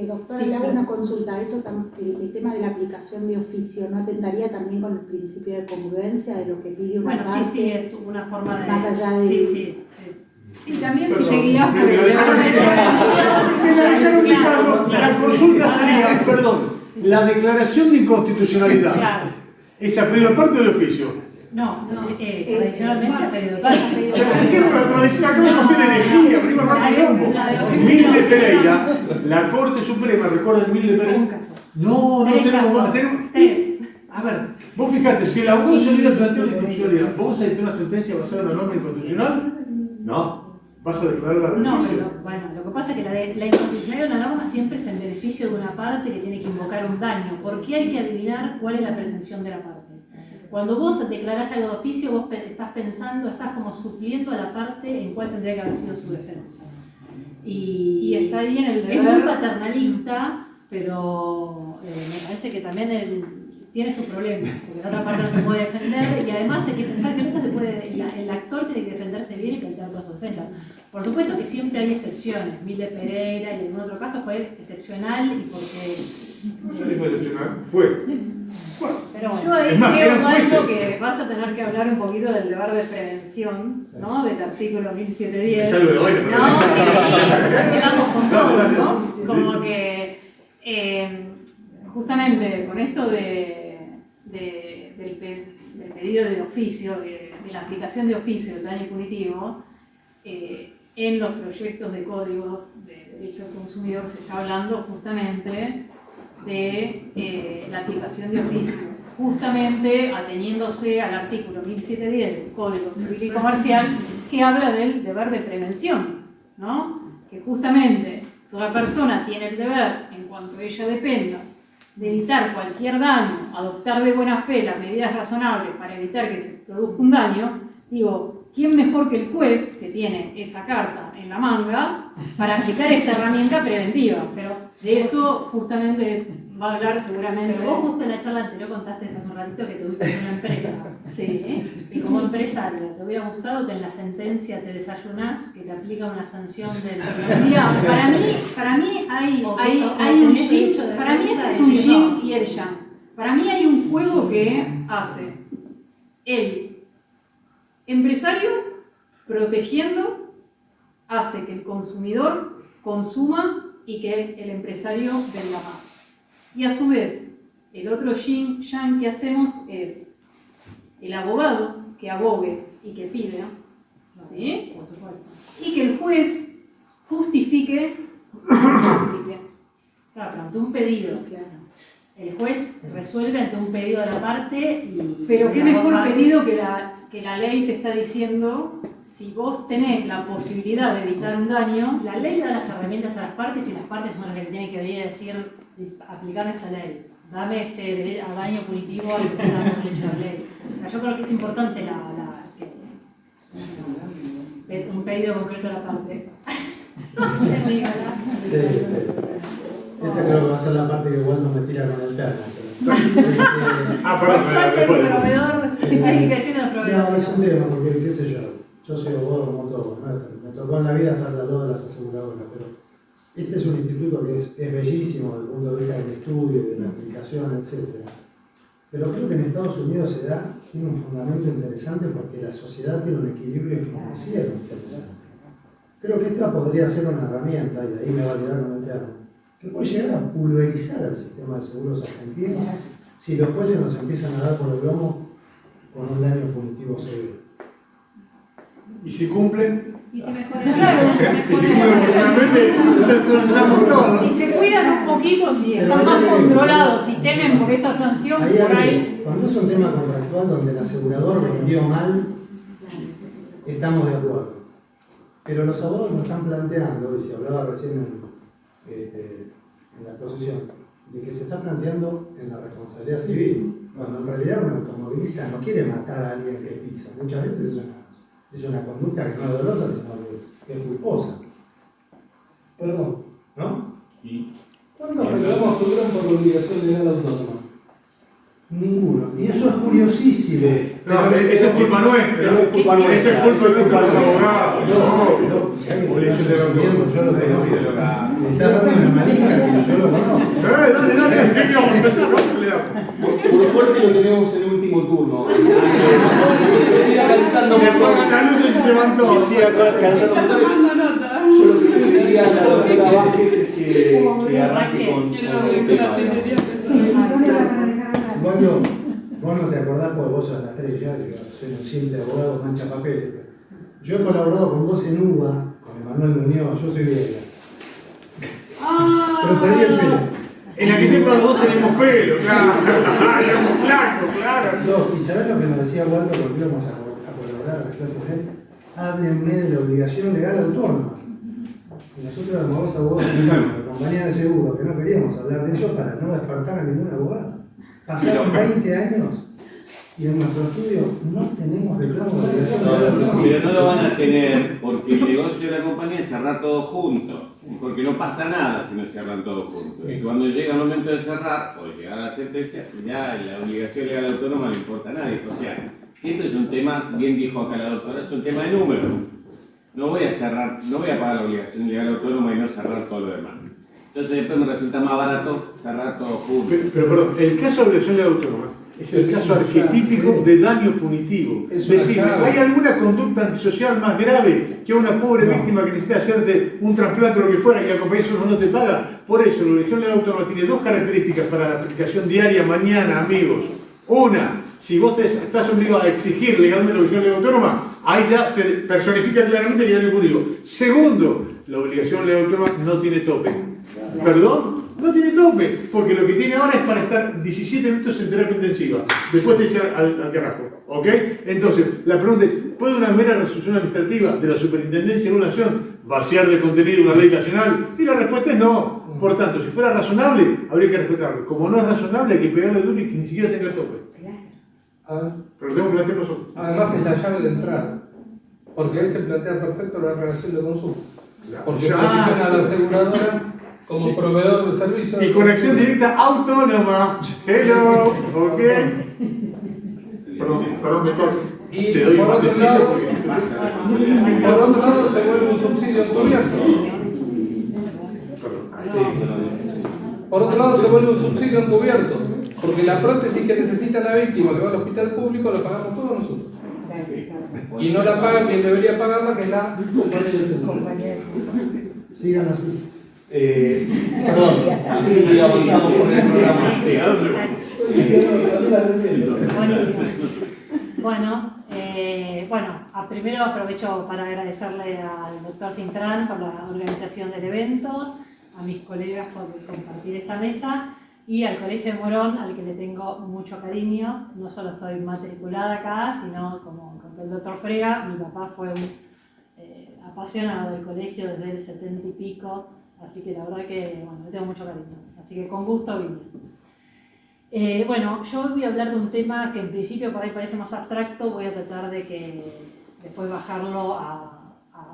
Doctora, Sí, le hago pero- una consulta. Eso, el tema de la aplicación de oficio, ¿no atentaría también con el principio de congruencia de lo que pide una Bueno, parte? sí, es una forma de... Más allá de- Sí. Sí, también si Perdón, te guías por me el dejaron La consulta sería, perdón, la declaración de inconstitucionalidad. Claro. ¿Es a pedido de parte o de oficio? No, tradicionalmente ha pedido de parte. Se me dijeron la tradición, acá vamos a hacer herejía, prima Ramón. La de oficio. Mil de Pereira, la Corte Suprema, ¿recuerdan Mil de Pereira? No tenemos. Tres. A ver, vos fijate, si el abogado de solidaridad plantea una inconstitucionalidad, ¿vos vas a dictar una sentencia basada en una norma inconstitucional? No. ¿Vas a declarar la de No, oficio? pero bueno, lo que pasa es que la inconstitucionalidad de una norma siempre es en beneficio de una parte que tiene que invocar un daño. ¿Por qué hay que adivinar cuál es la pretensión de la parte? Cuando vos declarás algo de oficio, vos estás pensando, estás como supliendo a la parte en cuál tendría que haber sido su defensa. Y está bien el Es muy deber. paternalista, pero me parece que también tiene sus problemas, porque la otra parte no se puede defender y además hay que pensar que en esto se puede, el actor tiene que defenderse bien y plantear todas sus defensas. Por supuesto que siempre hay excepciones. Mil de Pereira y en algún otro caso fue excepcional y porque... No sé si fue excepcional, fue. Bueno, Pero bueno. Yo ahí Es más, creo, eran Waldo, jueces. que vas a tener que hablar un poquito del deber de prevención, ¿no? Del artículo 1710. Es algo de hoy, pero No, quedamos con todo, ¿no? Sí, Como sí. que justamente con esto del pedido de oficio, de la aplicación de oficio del daño punitivo, en los proyectos de códigos de derecho al consumidor se está hablando justamente de la aplicación de oficio, justamente ateniéndose al artículo 1710 del Código Civil y Comercial, que habla del deber de prevención, ¿no? Que justamente toda persona tiene el deber, en cuanto ella dependa, de evitar cualquier daño, adoptar de buena fe las medidas razonables para evitar que se produzca un daño. Digo, ¿quién mejor que el juez, que tiene esa carta en la manga, para aplicar esta herramienta preventiva? Pero de eso justamente va a hablar seguramente. Pero vos justo en la charla anterior contaste hace un ratito que tuviste en una empresa. Sí. Y como empresaria, ¿te hubiera gustado que en la sentencia te desayunás, que te aplica una sanción del... Mira, para mí hay O un tenés yin, derecho de para mí defensa este es de un decir yin no. y el yang. Para mí hay un juego que hace el empresario protegiendo, hace que el consumidor consuma y que el empresario venda más. Y a su vez, el otro yin yang que hacemos es el abogado que abogue y que pide, ¿sí? Por supuesto. Y que el juez justifique y aplique. Claro, pero ante un pedido. Claro. El juez resuelve ante un pedido de la parte y... Pero qué y las dos mejor partes- pedido que la ley te está diciendo, si vos tenés la posibilidad de evitar un daño. La ley le da las herramientas a las partes y las partes son las que tienen que venir a decir, aplicar esta ley. Dame este derecho a daño punitivo al que hemos hecho la ley. O sea, yo creo que es importante un pedido concreto de la parte. No sé, Nicolás. Sí, esta creo que va a ser la parte que igual no me tira con el termo. Por suerte el proveedor, hay que decirle al No, proveedor. es un tema, porque qué sé yo soy abogado como todo, ¿no? Me tocó en la vida estar al lado de las aseguradoras, pero este es un instituto que es bellísimo desde el punto de vista del estudio, de la aplicación, etc. Pero creo que en Estados Unidos tiene un fundamento interesante porque la sociedad tiene un equilibrio financiero interesante. Creo que esta podría ser una herramienta, y de ahí me va a tirar con el termo, que puede llegar a pulverizar el sistema de seguros argentinos si los jueces nos empiezan a dar por el lomo con un daño punitivo severo. y si cumplen, Y si mejora Claro, y si cumplen oportunamente, entonces solucionamos todo. Si se cuidan un poquito, si Pero están hay más algo- controlados, si temen por esta sanción, Hay por algo ahí. que, cuando es un tema contractual donde el asegurador vendió mal, estamos de acuerdo. Pero los abogados nos están planteando, y se hablaba recién en la exposición, de que se está planteando en la responsabilidad civil, cuando en realidad un automovilista no quiere matar a alguien que pisa. Muchas veces es una conducta que no es dolosa, sino que es culposa. Perdón, ¿No? ¿cuántos reclamos tuvieron por la obligación legal autónoma? Ninguno. Y eso es curiosísimo. No, eso es culpa nuestra. Eso es culpa nuestra. Eso es culpa de nuestros abogados. No. Si alguien me está asumiendo, yo lo conozco. Me está dando una manija que yo lo conozco. Dale, pensé que íbamos a empezar, ¿no? Le damos. Por suerte lo tenemos en el último turno. Siga calentando Le apagan las luces y se van todos. Siga calentando motores. Yo lo que preferiría a la doctora Vázquez es que arranque con el tema. Bueno, vos no te acordás porque vos sos la estrella, que soy un simple abogado mancha papeles. Yo he colaborado con vos en UBA, con Emanuel Muñoz, yo soy vieja. Pero perdí el pelo. En la que siempre los dos tenemos pelo, claro. Éramos flacos, claro. No, ¿y sabés lo que nos decía Waldo cuando íbamos a colaborar a las clases de él? Háblenme de la obligación legal autónoma. Y nosotros éramos dos abogados de compañía de seguro, que no queríamos hablar de eso para no despertar a ningún abogado. Pasaron 20 años Y en nuestro estudio no tenemos reclamo de obligación legal. Pero no lo van a tener porque el negocio de la compañía es cerrar todo junto. Porque no pasa nada si no cierran todos juntos. Y cuando llega el momento de cerrar o de llegar a la sentencia, ya la obligación legal autónoma no importa a nadie. O sea, siempre es un tema, bien dijo acá la doctora, es un tema de número. No voy a cerrar, no voy a pagar la obligación legal autónoma y no cerrar todo lo demás. Entonces después me resulta más barato cerrar todo junto. Pero perdón, el caso de obligación legal autónoma es el caso arquetípico de daño punitivo. Es decir, ¿hay alguna conducta antisocial más grave que una pobre víctima que necesita hacerte un trasplante o lo que fuera y la compañía no te paga? Por eso, la obligación legal autónoma tiene dos características para la aplicación diaria mañana, amigos. Una, si vos estás obligado a exigir legalmente la obligación legal autónoma, ahí ya te personifica claramente que hay daño punitivo. Segundo, la obligación legal autónoma no tiene tope. ¿Perdón? No tiene tope, porque lo que tiene ahora es para estar 17 minutos en terapia intensiva. Después te echan al carajo. ¿Ok? Entonces, la pregunta es, ¿puede una mera resolución administrativa de la Superintendencia de una nación vaciar de contenido una ley nacional? Y la respuesta es no. Por tanto, si fuera razonable, habría que respetarlo. Como no es razonable, hay que pegarle duro y que ni siquiera tenga tope. Pero tengo que plantear nosotros. Además es la llave de entrada, porque ahí se plantea perfecto la relación de consumo. Porque posiciona a la aseguradora como proveedor de servicios. Y conexión directa autónoma. Hello. ¿Ok? Perdón, me toco. Y te doy por un otro matecito lado, porque... por otro lado se vuelve un subsidio encubierto. Por otro lado se vuelve un subsidio encubierto, porque la prótesis que necesita la víctima que va al hospital público la pagamos todos nosotros. Y no la paga quien debería pagarla, que es la compañía de seguro. Sigan así. Perdón, sí, avanzamos con el programa. Bueno, primero aprovecho para agradecerle al doctor Cintrán por la organización del evento, a mis colegas por compartir esta mesa y al Colegio de Morón, al que le tengo mucho cariño. No solo estoy matriculada acá, sino, como contó el doctor Frega, mi papá fue un apasionado del colegio desde el 70 y pico, así que la verdad que le tengo mucho cariño. Así que con gusto vine. Yo voy a hablar de un tema que en principio por ahí parece más abstracto, voy a tratar de que después bajarlo a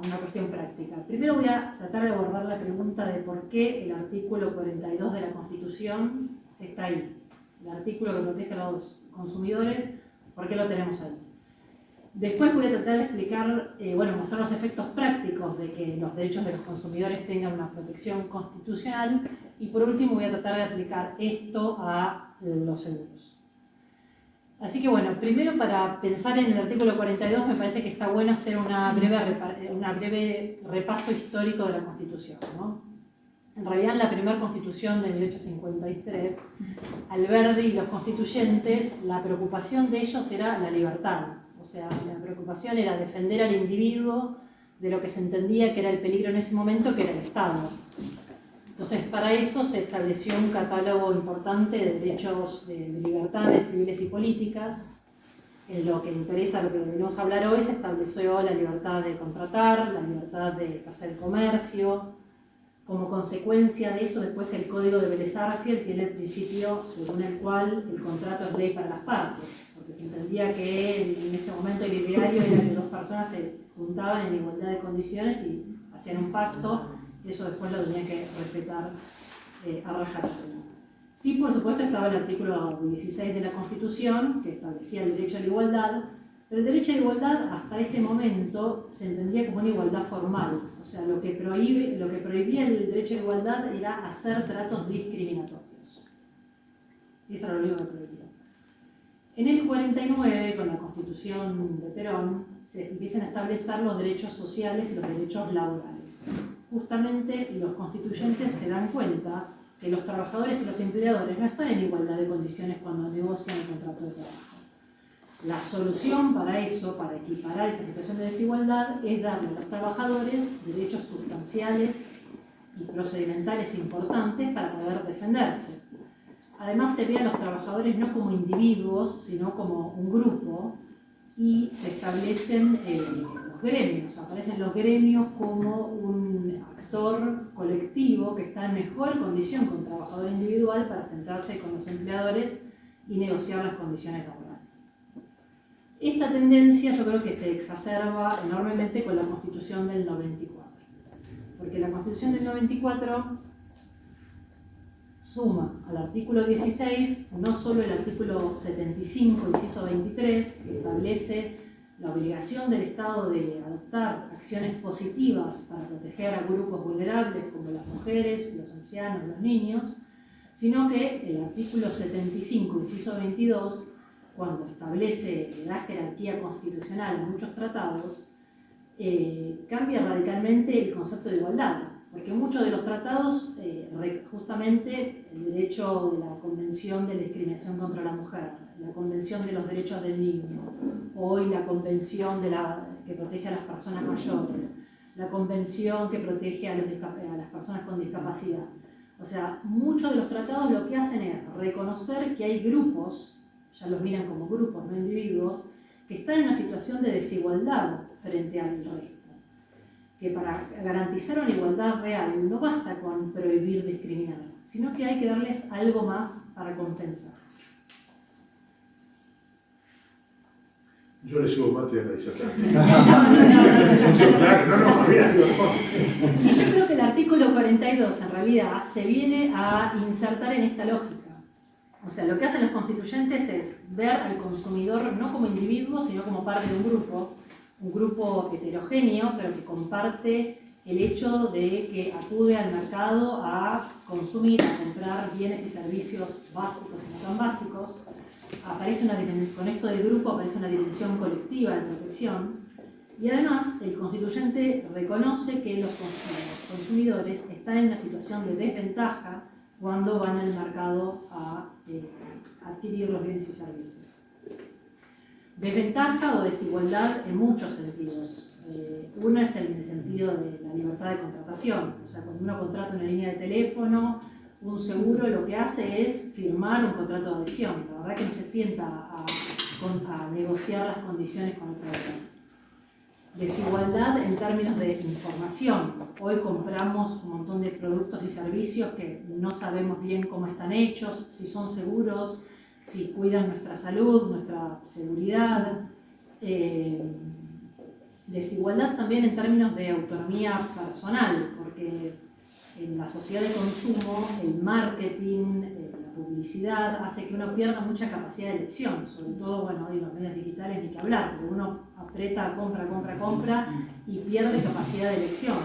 una cuestión práctica. Primero voy a tratar de abordar la pregunta de por qué el artículo 42 de la Constitución está ahí. El artículo que protege a los consumidores, ¿por qué lo tenemos ahí? Después voy a tratar de explicar, mostrar los efectos prácticos de que los derechos de los consumidores tengan una protección constitucional y por último voy a tratar de aplicar esto a los seguros. Así que primero para pensar en el artículo 42 me parece que está bueno hacer una breve repaso histórico de la Constitución, ¿no? En realidad en la primera Constitución de 1853, Alberdi y los constituyentes, la preocupación de ellos era la libertad. O sea, la preocupación era defender al individuo de lo que se entendía que era el peligro en ese momento, que era el Estado. Entonces, para eso se estableció un catálogo importante de derechos de libertades civiles y políticas. En lo que interesa, lo que venimos a hablar hoy, se estableció la libertad de contratar, la libertad de hacer comercio. Como consecuencia de eso, después el Código de Vélez Arfiel tiene el principio según el cual el contrato es ley para las partes, porque se entendía que en ese momento el ideario era que dos personas se juntaban en igualdad de condiciones y hacían un pacto. Eso después lo tenían que respetar a rajatabla. Sí, por supuesto, estaba el artículo 16 de la Constitución, que establecía el derecho a la igualdad, pero el derecho a la igualdad hasta ese momento se entendía como una igualdad formal. O sea, lo que prohibía el derecho a la igualdad era hacer tratos discriminatorios. Eso era lo único que prohibía. En el 49, con la Constitución de Perón, se empiezan a establecer los derechos sociales y los derechos laborales. Justamente los constituyentes se dan cuenta que los trabajadores y los empleadores no están en igualdad de condiciones cuando negocian el contrato de trabajo. La solución para eso, para equiparar esa situación de desigualdad, es darle a los trabajadores derechos sustanciales y procedimentales importantes para poder defenderse. Además, se ve a los trabajadores no como individuos, sino como un grupo, y se establecen los gremios. Aparecen los gremios como un actor colectivo que está en mejor condición que un trabajador individual para sentarse con los empleadores y negociar las condiciones laborales. Esta tendencia yo creo que se exacerba enormemente con la Constitución del 94, porque la Constitución del 94 suma al artículo 16 no solo el artículo 75, inciso 23, que establece la obligación del Estado de adoptar acciones positivas para proteger a grupos vulnerables como las mujeres, los ancianos, los niños, sino que el artículo 75, inciso 22, cuando establece la jerarquía constitucional en muchos tratados, cambia radicalmente el concepto de igualdad, porque muchos de los tratados, justamente el derecho de la Convención de la Discriminación contra la Mujer, la Convención de los Derechos del Niño, hoy la Convención que protege a las personas mayores, la Convención que protege a las personas con discapacidad. O sea, muchos de los tratados lo que hacen es reconocer que hay grupos, ya los miran como grupos, no individuos, que están en una situación de desigualdad frente al resto. Que para garantizar una igualdad real no basta con prohibir discriminar, sino que hay que darles algo más para compensar. Yo le sigo mate a la disertación. Y yo creo que el artículo 42 en realidad se viene a insertar en esta lógica. O sea, lo que hacen los constituyentes es ver al consumidor no como individuo, sino como parte de un grupo heterogéneo, pero que comparte el hecho de que acude al mercado a consumir, a comprar bienes y servicios básicos y no tan básicos. Con esto del grupo aparece una dimensión colectiva de protección, y además el constituyente reconoce que los consumidores están en una situación de desventaja cuando van al mercado a adquirir los bienes y servicios. Desventaja o desigualdad en muchos sentidos. Uno es en el sentido de la libertad de contratación. O sea, cuando uno contrata una línea de teléfono, un seguro lo que hace es firmar un contrato de adhesión. La verdad que no se sienta a negociar las condiciones con el proveedor. Desigualdad en términos de información. Hoy compramos un montón de productos y servicios que no sabemos bien cómo están hechos, si son seguros, si cuidan nuestra salud, nuestra seguridad. Desigualdad también en términos de autonomía personal, porque en la sociedad de consumo el marketing, la publicidad hace que uno pierda mucha capacidad de elección, sobre todo, bueno, hoy en los medios digitales ni que hablar, porque uno aprieta, compra y pierde capacidad de elección.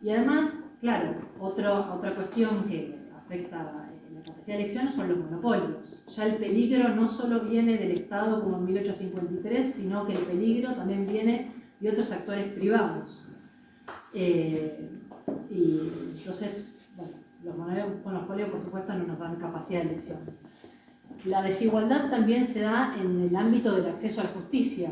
Y además, claro, otra cuestión que afecta la capacidad de elección son los monopolios. Ya el peligro no solo viene del Estado como en 1853, sino que el peligro también viene de otros actores privados. Y entonces, bueno, los monopolios por supuesto no nos dan capacidad de elección. La desigualdad también se da en el ámbito del acceso a la justicia.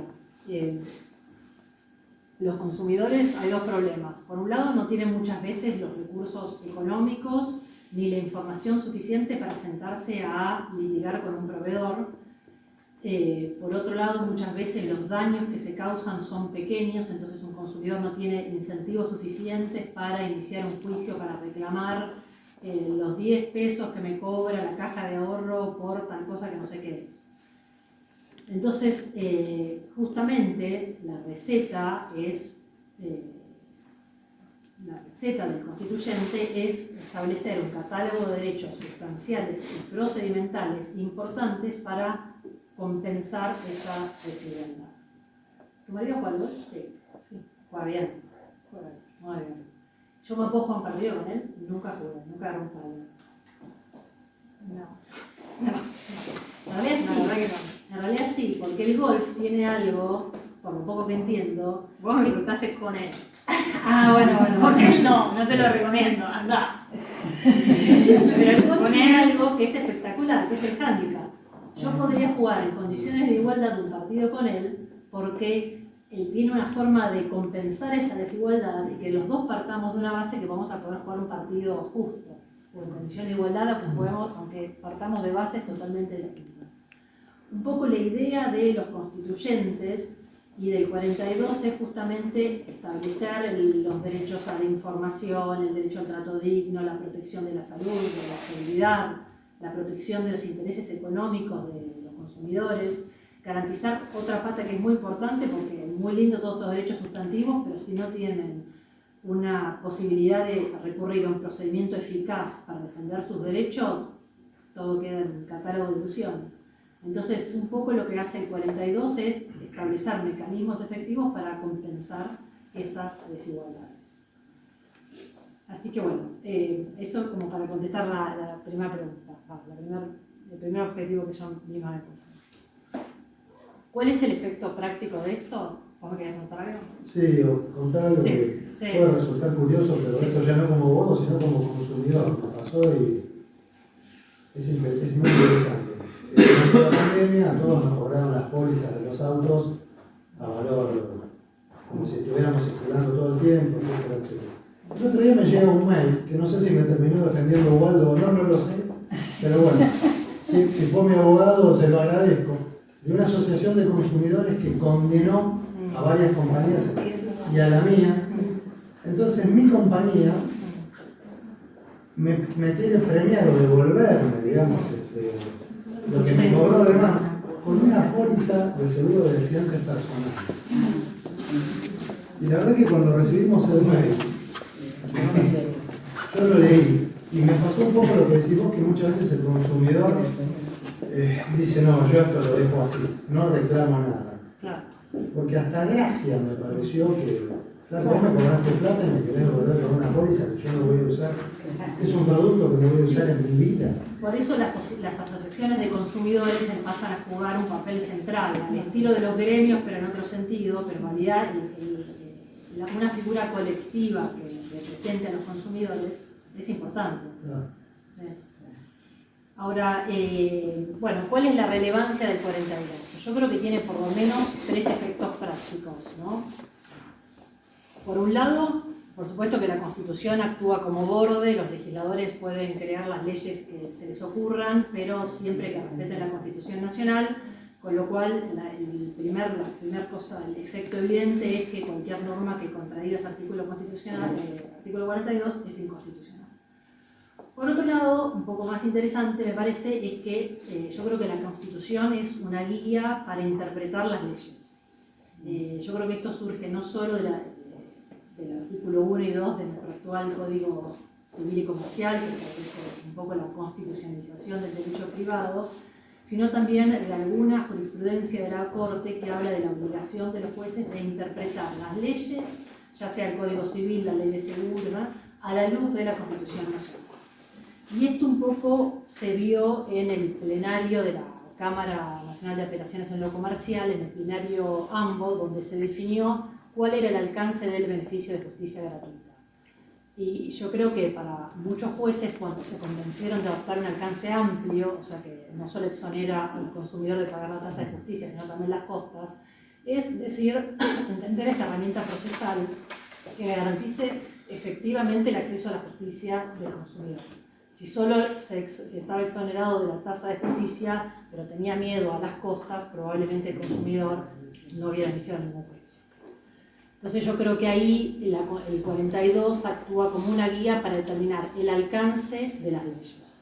Los consumidores, hay dos problemas. Por un lado, no tienen muchas veces los recursos económicos ni la información suficiente para sentarse a litigar con un proveedor. Por otro lado, muchas veces los daños que se causan son pequeños, entonces un consumidor no tiene incentivos suficientes para iniciar un juicio, para reclamar los 10 pesos que me cobra la caja de ahorro por tal cosa que no sé qué es. Entonces, justamente la receta del constituyente es establecer un catálogo de derechos sustanciales y procedimentales importantes para compensar esa desigualdad. ¿Tu marido juega al golf? Sí. Juega bien. Muy bien. Yo me puedo jugar un partido con él, nunca jugué, nunca agarré un palo. No. En realidad sí. La verdad que no. En realidad sí, porque el golf tiene algo, por lo poco que entiendo. Vos me disfrutaste con él. Bueno. Con él no te lo recomiendo, andá. Pero el golf tiene algo que es espectacular, que es el hándicap. Yo podría jugar en condiciones de igualdad un partido con él porque él tiene una forma de compensar esa desigualdad y que los dos partamos de una base que vamos a poder jugar un partido justo, o en condiciones de igualdad, aunque partamos de bases totalmente distintas. Un poco la idea de los constituyentes y del 42 es justamente establecer los derechos a la información, el derecho al trato digno, la protección de la salud, de la seguridad, la protección de los intereses económicos de los consumidores, garantizar otra pata que es muy importante, porque es muy lindo todos estos derechos sustantivos, pero si no tienen una posibilidad de recurrir a un procedimiento eficaz para defender sus derechos, todo queda en catálogo de ilusiones. Entonces, un poco lo que hace el 42 es establecer mecanismos efectivos para compensar esas desigualdades. Así que bueno, eso como para contestar la primera pregunta, el primer objetivo que yo misma me puse. ¿Cuál es el efecto práctico de esto? ¿Vos me querés contar algo? Sí, o contar algo que puede resultar curioso, pero esto ya no como vos, sino como consumidor. Me pasó y es muy interesante. Durante la pandemia a todos nos cobraron las pólizas de los autos a valor, como si estuviéramos circulando todo el tiempo, etcétera, etcétera. El otro día me llega un mail, que no sé si me terminó defendiendo Waldo o no, no lo sé, pero bueno, si fue mi abogado se lo agradezco, de una asociación de consumidores que condenó a varias compañías y a la mía. Entonces mi compañía me quiere premiar o devolverme, digamos, lo que me cobró de más, con una póliza de seguro de accidentes personales. Y la verdad que cuando recibimos el mail, yo lo leí y me pasó un poco lo que decís vos, que muchas veces el consumidor dice, no, yo esto lo dejo así, no reclamo nada. Claro. Porque hasta gracia me pareció que, claro, vos me cobraste plata y me querés devolver con una póliza que yo no voy a usar. Es un producto que no voy a usar en mi vida. Por eso las asociaciones de consumidores pasan a jugar un papel central, al estilo de los gremios, pero en otro sentido, pero en realidad una figura colectiva que represente a los consumidores es importante. Claro. Ahora, bueno, ¿cuál es la relevancia del 42? Yo creo que tiene por lo menos 3 efectos prácticos, ¿no? Por un lado, por supuesto que la Constitución actúa como borde, los legisladores pueden crear las leyes que se les ocurran, pero siempre que respeten la Constitución Nacional, con lo cual el efecto evidente es que cualquier norma que contradiga ese artículo constitucional, artículo 42, es inconstitucional. Por otro lado, un poco más interesante me parece es que yo creo que la Constitución es una guía para interpretar las leyes. Yo creo que esto surge no solo del artículo 1 y 2 de nuestro actual Código Civil y Comercial, que establece un poco la constitucionalización del derecho privado, sino también de alguna jurisprudencia de la Corte que habla de la obligación de los jueces de interpretar las leyes, ya sea el Código Civil, la Ley de Seguro, ¿no?, a la luz de la Constitución Nacional. Y esto un poco se vio en el plenario de la Cámara Nacional de Apelaciones en lo Comercial, en el plenario AMBO, donde se definió cuál era el alcance del beneficio de justicia gratuita. Y yo creo que para muchos jueces, cuando se convencieron de adoptar un alcance amplio, o sea que no solo exonera al consumidor de pagar la tasa de justicia, sino también las costas, es decir, entender esta herramienta procesal que garantice efectivamente el acceso a la justicia del consumidor. Si solo si estaba exonerado de la tasa de justicia, pero tenía miedo a las costas, probablemente el consumidor no hubiera emitido ningún juicio. Entonces yo creo que ahí el 42 actúa como una guía para determinar el alcance de las leyes.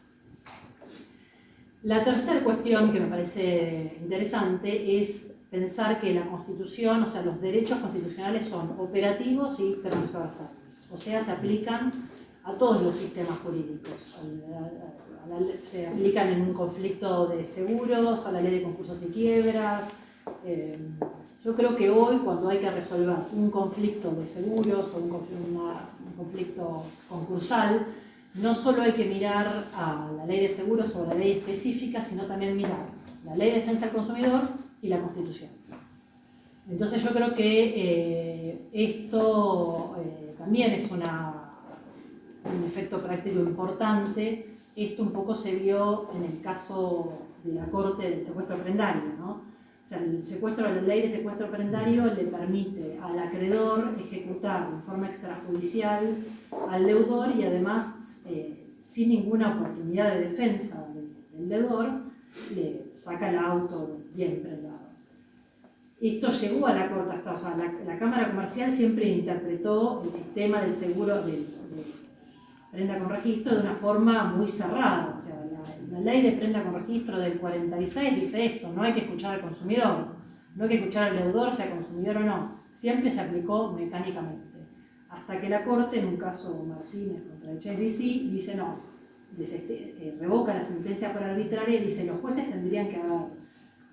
La tercera cuestión que me parece interesante es pensar que la Constitución, o sea, los derechos constitucionales son operativos y transversales, o sea, se aplican a todos los sistemas jurídicos. Se aplican en un conflicto de seguros, a la ley de concursos y quiebras. Yo creo que hoy, cuando hay que resolver un conflicto de seguros o un conflicto concursal, no solo hay que mirar a la ley de seguros o a la ley específica, sino también mirar la ley de defensa del consumidor y la Constitución. Entonces yo creo que esto también es un efecto práctico importante. Esto un poco se vio en el caso de la Corte del secuestro prendario, ¿no? O sea, la ley de secuestro prendario le permite al acreedor ejecutar de forma extrajudicial al deudor y además, sin ninguna oportunidad de defensa del deudor, le saca el auto bien prendado. Esto llegó a la Corte, o sea, la Cámara Comercial siempre interpretó el sistema del seguro, prenda con registro de una forma muy cerrada. O sea, la ley de prenda con registro del 46 dice esto: no hay que escuchar al consumidor, no hay que escuchar al deudor, sea consumidor o no. Siempre se aplicó mecánicamente. Hasta que la Corte, en un caso Martínez contra HSBC, dice no, revoca la sentencia por arbitraria y dice los jueces tendrían que haber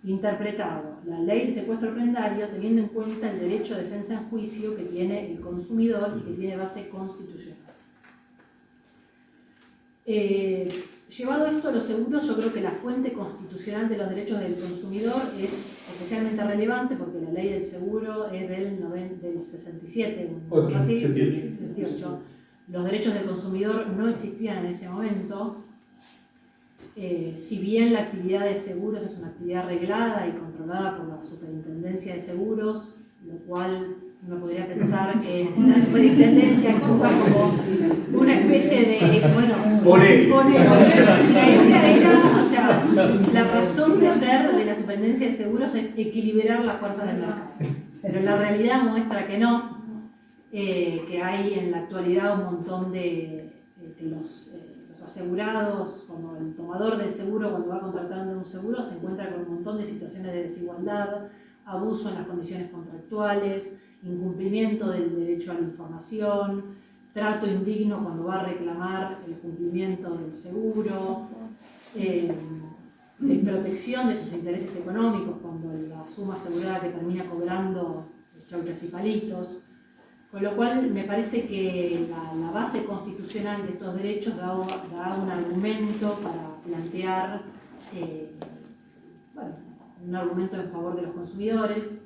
interpretado la ley de secuestro prendario teniendo en cuenta el derecho de defensa en juicio que tiene el consumidor y que tiene base constitucional. Llevado esto a los seguros, yo creo que la fuente constitucional de los derechos del consumidor es especialmente relevante porque la ley del seguro es del 67, así, 78. Los derechos del consumidor no existían en ese momento. Si bien la actividad de seguros es una actividad reglada y controlada por la Superintendencia de Seguros, lo cual uno podría pensar que la Superintendencia actúa como una especie de, la idea era, o sea, la razón de ser de la Superintendencia de Seguros es equilibrar las fuerzas del mercado, pero la realidad muestra que no, que hay en la actualidad un montón de los asegurados, como el tomador del seguro cuando va contratando un seguro se encuentra con un montón de situaciones de desigualdad, abuso en las condiciones contractuales, incumplimiento del derecho a la información, trato indigno cuando va a reclamar el cumplimiento del seguro, desprotección de sus intereses económicos cuando la suma asegurada que termina cobrando chauchas y palitos. Con lo cual me parece que la base constitucional de estos derechos da un argumento para plantear un argumento en favor de los consumidores.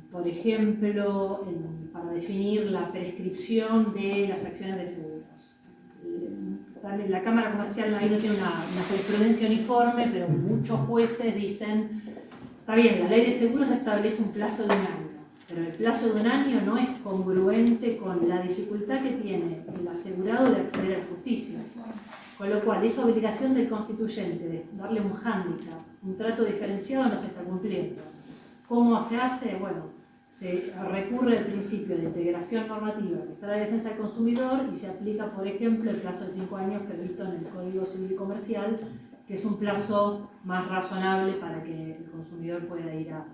Por ejemplo, para definir la prescripción de las acciones de seguros. La Cámara Comercial ahí no tiene una jurisprudencia uniforme, pero muchos jueces dicen, está bien, la ley de seguros establece un plazo de un año, pero el plazo de un año no es congruente con la dificultad que tiene el asegurado de acceder a la justicia. Con lo cual, esa obligación del constituyente de darle un hándicap, un trato diferenciado, no se está cumpliendo. ¿Cómo se hace? Bueno, se recurre al principio de integración normativa que está en la defensa del consumidor y se aplica, por ejemplo, el plazo de 5 años previsto en el Código Civil y Comercial, que es un plazo más razonable para que el consumidor pueda ir a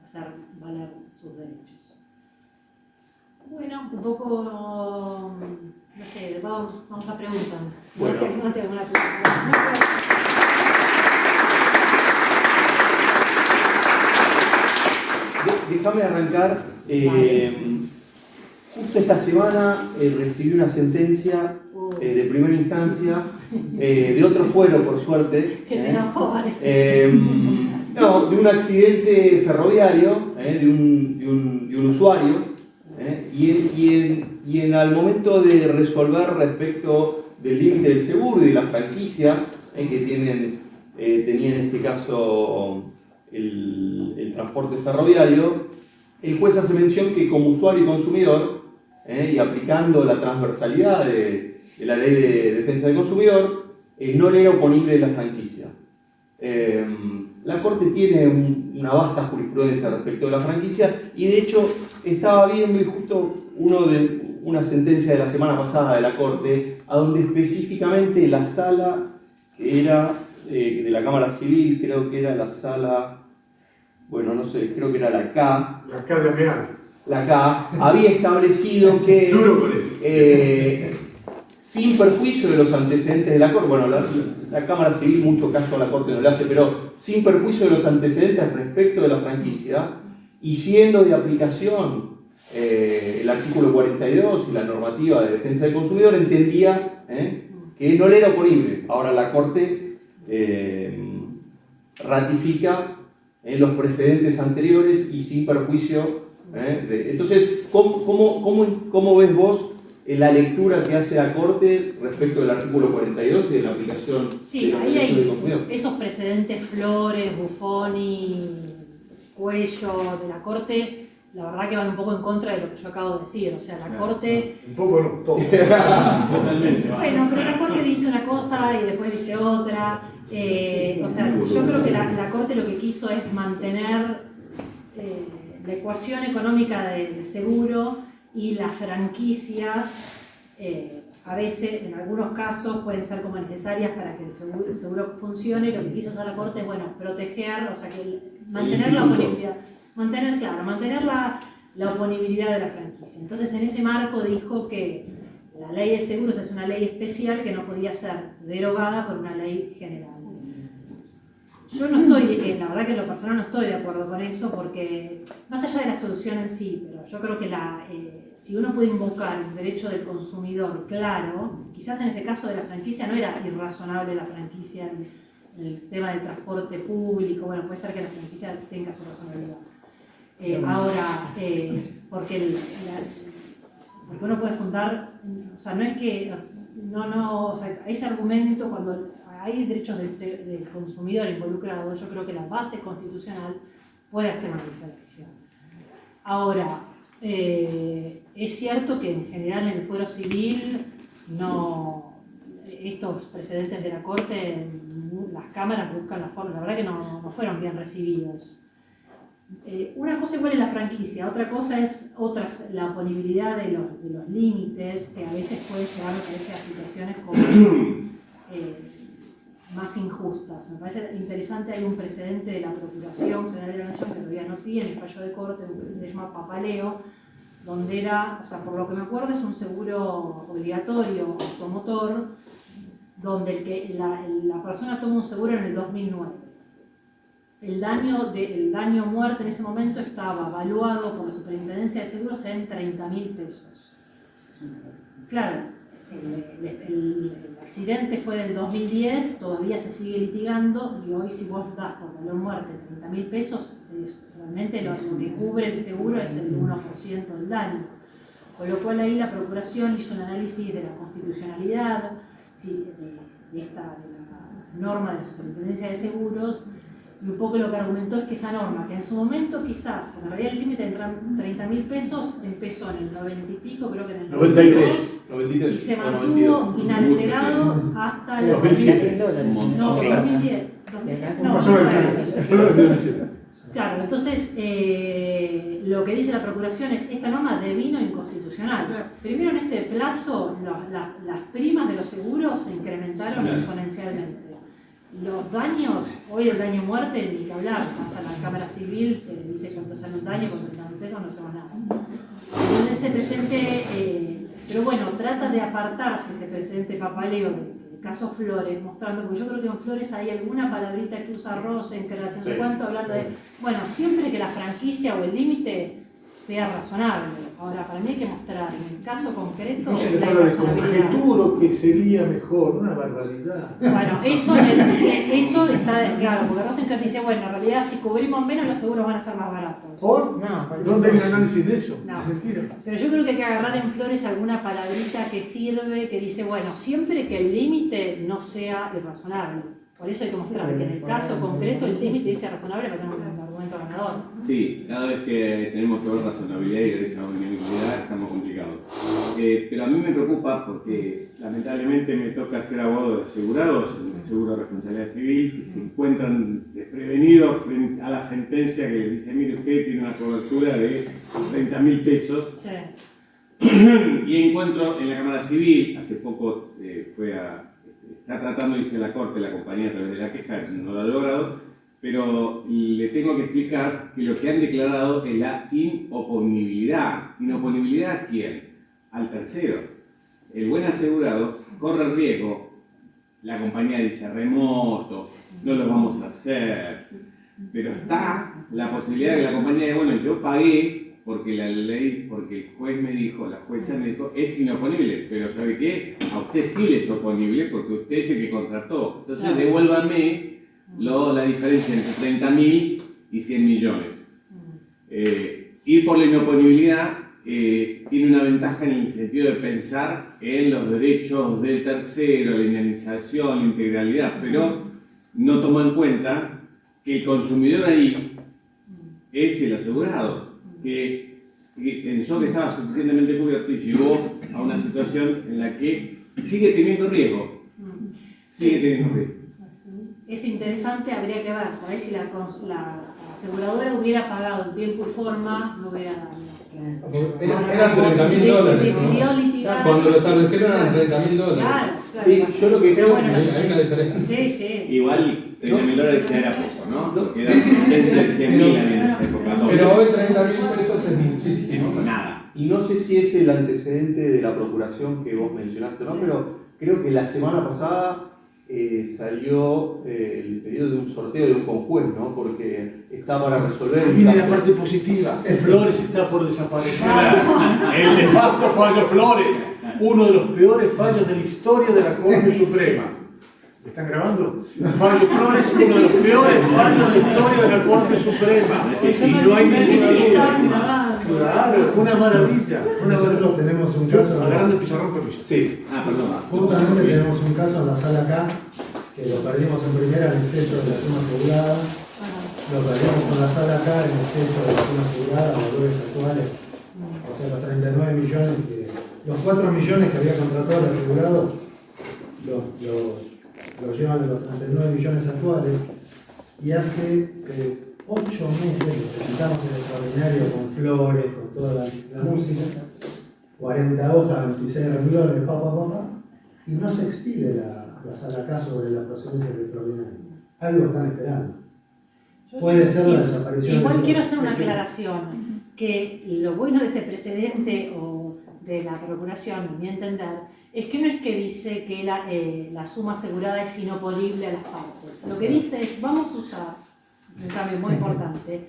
hacer valer sus derechos. Bueno, un poco, no sé, vamos a preguntar. Bueno. No sé si no tengo una pregunta. Déjame arrancar. Justo esta semana recibí una sentencia de primera instancia de otro fuero, por suerte. Que te enojó, ¿vale? No, de un accidente ferroviario, de un usuario, y al momento de resolver respecto del límite del seguro y de la franquicia que tenía en este caso el transporte ferroviario, el juez hace mención que como usuario y consumidor, y aplicando la transversalidad de la ley de defensa del consumidor, no le era oponible la franquicia. La Corte tiene una vasta jurisprudencia respecto de la franquicia y de hecho estaba viendo y justo una sentencia de la semana pasada de la Corte, a donde específicamente la sala que era de la Cámara Civil, creo que era la sala, bueno, no sé, creo que era la K. La K de Ameal. La K había establecido que sin perjuicio de los antecedentes de la Corte, bueno, la Cámara Civil mucho caso a la Corte no le hace, pero sin perjuicio de los antecedentes respecto de la franquicia, y siendo de aplicación el artículo 42 y la normativa de defensa del consumidor, entendía que no le era oponible. Ahora la Corte ratifica los precedentes anteriores y sin perjuicio. Entonces, ¿cómo ves vos la lectura que hace la Corte respecto del artículo 42 y de la aplicación de los derechos del consumidor? Esos precedentes Flores, Buffoni, Cuello de la Corte, la verdad que van un poco en contra de lo que yo acabo de decir. O sea, la Corte... Un poco no, todo. Totalmente. Bueno, pero la Corte dice una cosa y después dice otra. O sea, yo creo que la Corte lo que quiso es mantener la ecuación económica del seguro y las franquicias a veces, en algunos casos, pueden ser como necesarias para que el seguro funcione. Lo que quiso hacer la Corte es, bueno, proteger, o sea, que mantener la oponibilidad, mantener la oponibilidad de la franquicia. Entonces, en ese marco dijo que la ley de seguros es una ley especial que no podía ser derogada por una ley general. Yo no estoy, la verdad que en lo personal no estoy de acuerdo con eso, porque más allá de la solución en sí, pero yo creo que si uno puede invocar un derecho del consumidor claro, quizás en ese caso de la franquicia no era irrazonable la franquicia, el tema del transporte público, bueno, puede ser que la franquicia tenga su razonabilidad. Ahora, porque uno puede fundar, o sea, no es que, o sea, ese argumento cuando hay derechos del consumidor involucrado, yo creo que la base constitucional puede hacer una diferencia. Ahora, es cierto que en general en el fuero civil estos precedentes de la Corte, las cámaras buscan la forma, la verdad que no fueron bien recibidos. Una cosa igual es la franquicia, otra cosa es la oponibilidad de los límites, que a veces puede llevar a situaciones como más injustas. Me parece interesante, hay un precedente de la Procuración General de la Nación que todavía no tiene fallo de Corte, un precedente llamado Papaleo, donde era, o sea, por lo que me acuerdo, es un seguro obligatorio automotor, donde la persona toma un seguro en el 2009. El daño muerte en ese momento estaba evaluado por la Superintendencia de Seguros en 30.000 pesos. Claro, el accidente fue del 2010, todavía se sigue litigando y hoy si vos das por valor muerte 30.000 pesos, realmente lo que cubre el seguro es el 1% del daño. Con lo cual ahí la Procuración hizo un análisis de la constitucionalidad, de la norma de la Superintendencia de Seguros, y un poco lo que argumentó es que esa norma, que en su momento quizás, porque en realidad el límite de 30.000 pesos empezó en el 90 y pico, creo que en el 93, y se mantuvo inalterado hasta el 2007. No, 2010. Claro, entonces lo que dice la Procuración es esta norma devino inconstitucional. Primero, en este plazo, las primas de los seguros se incrementaron exponencialmente. Los daños, hoy el daño muerte, ni que hablar, vas a la Cámara Civil, te dice cuánto sale un daño, con 30.000 pesos no hacemos nada. Entonces ese precedente, pero bueno, trata de apartarse ese precedente papaleo del caso Flores, mostrando, porque yo creo que en Flores hay alguna palabrita que usa Rosenkranz, no sé cuánto, hablando de, bueno, siempre que la franquicia o el límite sea razonable. Ahora, para mí hay que mostrar en el caso concreto la irrazonabilidad. Conjeturo que sería mejor, una barbaridad. Bueno, eso está claro, porque Rosenkranz dice, bueno, en realidad si cubrimos menos los seguros van a ser más baratos. ¿Por? ¿Dónde hay un análisis de eso? No. Es mentira. Pero yo creo que hay que agarrar en Flores alguna palabrita que sirve, que dice, bueno, siempre que el límite no sea irrazonable. Por eso hay que mostrar que en el caso concreto el límite dice razonable para tener un argumento ganador. Sí, cada vez que tenemos que ver razonabilidad y desarrollabilidad estamos complicados. Pero a mí me preocupa porque lamentablemente me toca ser abogado de asegurados en el seguro de responsabilidad civil que se encuentran desprevenidos frente a la sentencia que les dice, mire, usted tiene una cobertura de 30.000 pesos. Sí. Y encuentro en la Cámara Civil, hace poco está tratando de irse a la Corte la compañía a través de la queja, no lo ha logrado, pero le tengo que explicar que lo que han declarado es la inoponibilidad. ¿Inoponibilidad a quién? Al tercero. El buen asegurado corre el riesgo, la compañía dice remoto, no lo vamos a hacer, pero está la posibilidad de que la compañía diga, bueno, yo pagué porque la ley, porque el juez me dijo, la jueza me dijo, es inoponible, pero ¿sabe qué? A usted sí le es oponible porque usted es el que contrató. Entonces devuélvame la diferencia entre 30.000 y 100 millones. Ir por la inoponibilidad tiene una ventaja en el sentido de pensar en los derechos del tercero, la indemnización, la integralidad, pero no toma en cuenta que el consumidor ahí es el asegurado, que pensó que estaba suficientemente cubierto y llegó a una situación en la que sigue teniendo riesgo. Sigue teniendo riesgo. es interesante, habría que ver, por ahí si la aseguradora hubiera pagado en tiempo y forma, no hubiera... Eran $30.000. Decidió litigar. Cuando lo establecieron eran $30.000. Claro. Sí, yo lo que creo Bueno, hay una diferencia. Sí, sí. Igual $30.000 ya era poco, ¿no? Porque era Sí, sí, sí. sentencia de 100.000 en esa época. Pero hoy $30.000 es muchísimo. Nada. Y no sé si es el antecedente de la procuración que vos mencionaste, ¿no? Pero creo que la semana pasada salió el pedido de un sorteo de un conjuez, ¿no? Porque está para resolver Ahí un viene la caso. parte positiva. Flores está por desaparecer. El nefasto fallo Flores, uno de los peores fallos de la historia de la Corte Suprema. ¿Me están grabando? Fallo Flores, uno de los peores fallos de la historia de la Corte Suprema. Y no hay ninguna duda. Claro, una maravilla. Nosotros tenemos un caso. Agarrando el pizarrón por piso. Sí. Perdón. Justamente tenemos un caso en la sala acá, que lo perdimos en primera en exceso de la suma asegurada. Lo perdimos en la sala acá en exceso de la suma asegurada, los valores actuales. O sea, los 39 millones, los 4 millones que había contratado el asegurado, los llevan a los 39 millones actuales. Y hace 8 meses necesitamos el extraordinario con flores, con toda la música, 40 hojas, 26 renglones, y no se expide la sala acá sobre la procedencia del extraordinario. Algo están esperando. Puede ser la desaparición. Igual quiero hacer una aclaración, que lo bueno de ese precedente o de la procuración, a mi entender, es que no es que dice que la suma asegurada es inoponible a las partes. Lo que dice es, vamos a usar, un cambio muy importante,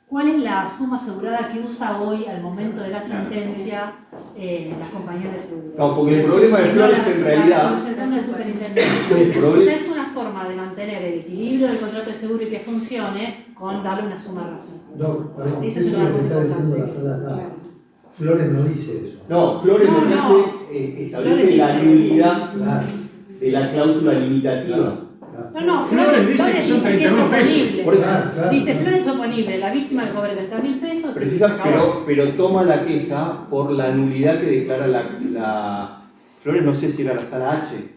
¿cuál es la suma asegurada que usa hoy al momento de la sentencia las compañías de seguridad? No, porque el problema de Flores en realidad... La asociación del superintendente. El problema- Esa es una forma de mantener el equilibrio del contrato de seguro y que funcione con darle una suma razonable. No, perdón, Esa eso es es una lo que cosa está diciendo la importante. sala acá. Flores no dice eso. No, Flores lo que No, hace establece Flores la dice- nulidad Claro. de la cláusula limitativa. No, Flores dice que son dice que es 30.000 pesos. oponible. Por eso- Claro. Dice, Flores es oponible, la víctima le cobra 30.000 pesos. Precisa, se acabó. pero toma la queja por la nulidad que declara la Flores, no sé si era la sala H.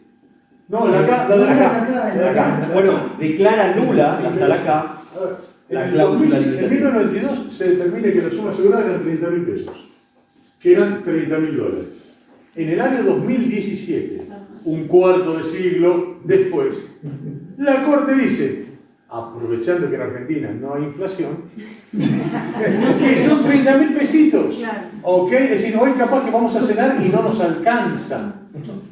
No, la acá, La de la acá. acá, La de acá. Bueno, declara nula la sala K. La cláusula En limitativa. 1992 se determina que la suma asegurada eran 30.000 pesos, que eran $30.000. En el año 2017, un cuarto de siglo después, la Corte dice, aprovechando que en Argentina no hay inflación, que son 30.000 pesitos. Claro. ¿Ok? Es decir, hoy capaz que vamos a cenar y no nos alcanza.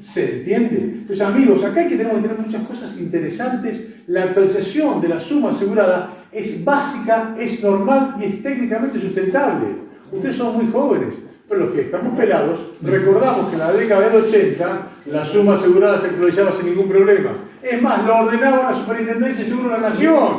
¿Se entiende? Entonces, amigos, acá tenemos que tener muchas cosas interesantes. La actualización de la suma asegurada es básica, es normal y es técnicamente sustentable. Ustedes son muy jóvenes, pero los que estamos pelados, recordamos que en la década del 80 la suma asegurada se actualizaba sin ningún problema. Es más, lo ordenaba la Superintendencia de Seguro de la Nación.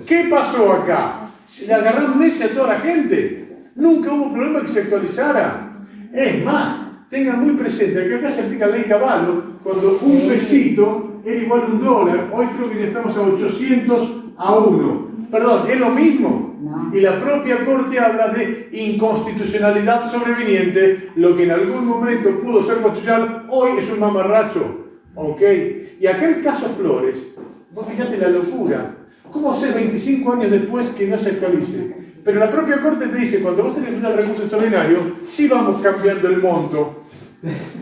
¿Qué pasó acá? ¿Le agarraron necia a toda la gente? Nunca hubo problema que se actualizara. Es más, tengan muy presente que acá se aplica la ley Cavallo, cuando un pesito era igual a $1. Hoy creo que ya estamos a 800 a 1. Perdón, ¿es lo mismo? Y la propia Corte habla de inconstitucionalidad sobreviniente, lo que en algún momento pudo ser constitucional, hoy es un mamarracho. ¿Ok? Y acá el caso Flores, vos fíjate la locura. ¿Cómo hacer 25 años después que no se actualice? Pero la propia Corte te dice, cuando vos tenés que usar el recurso extraordinario, sí vamos cambiando el monto.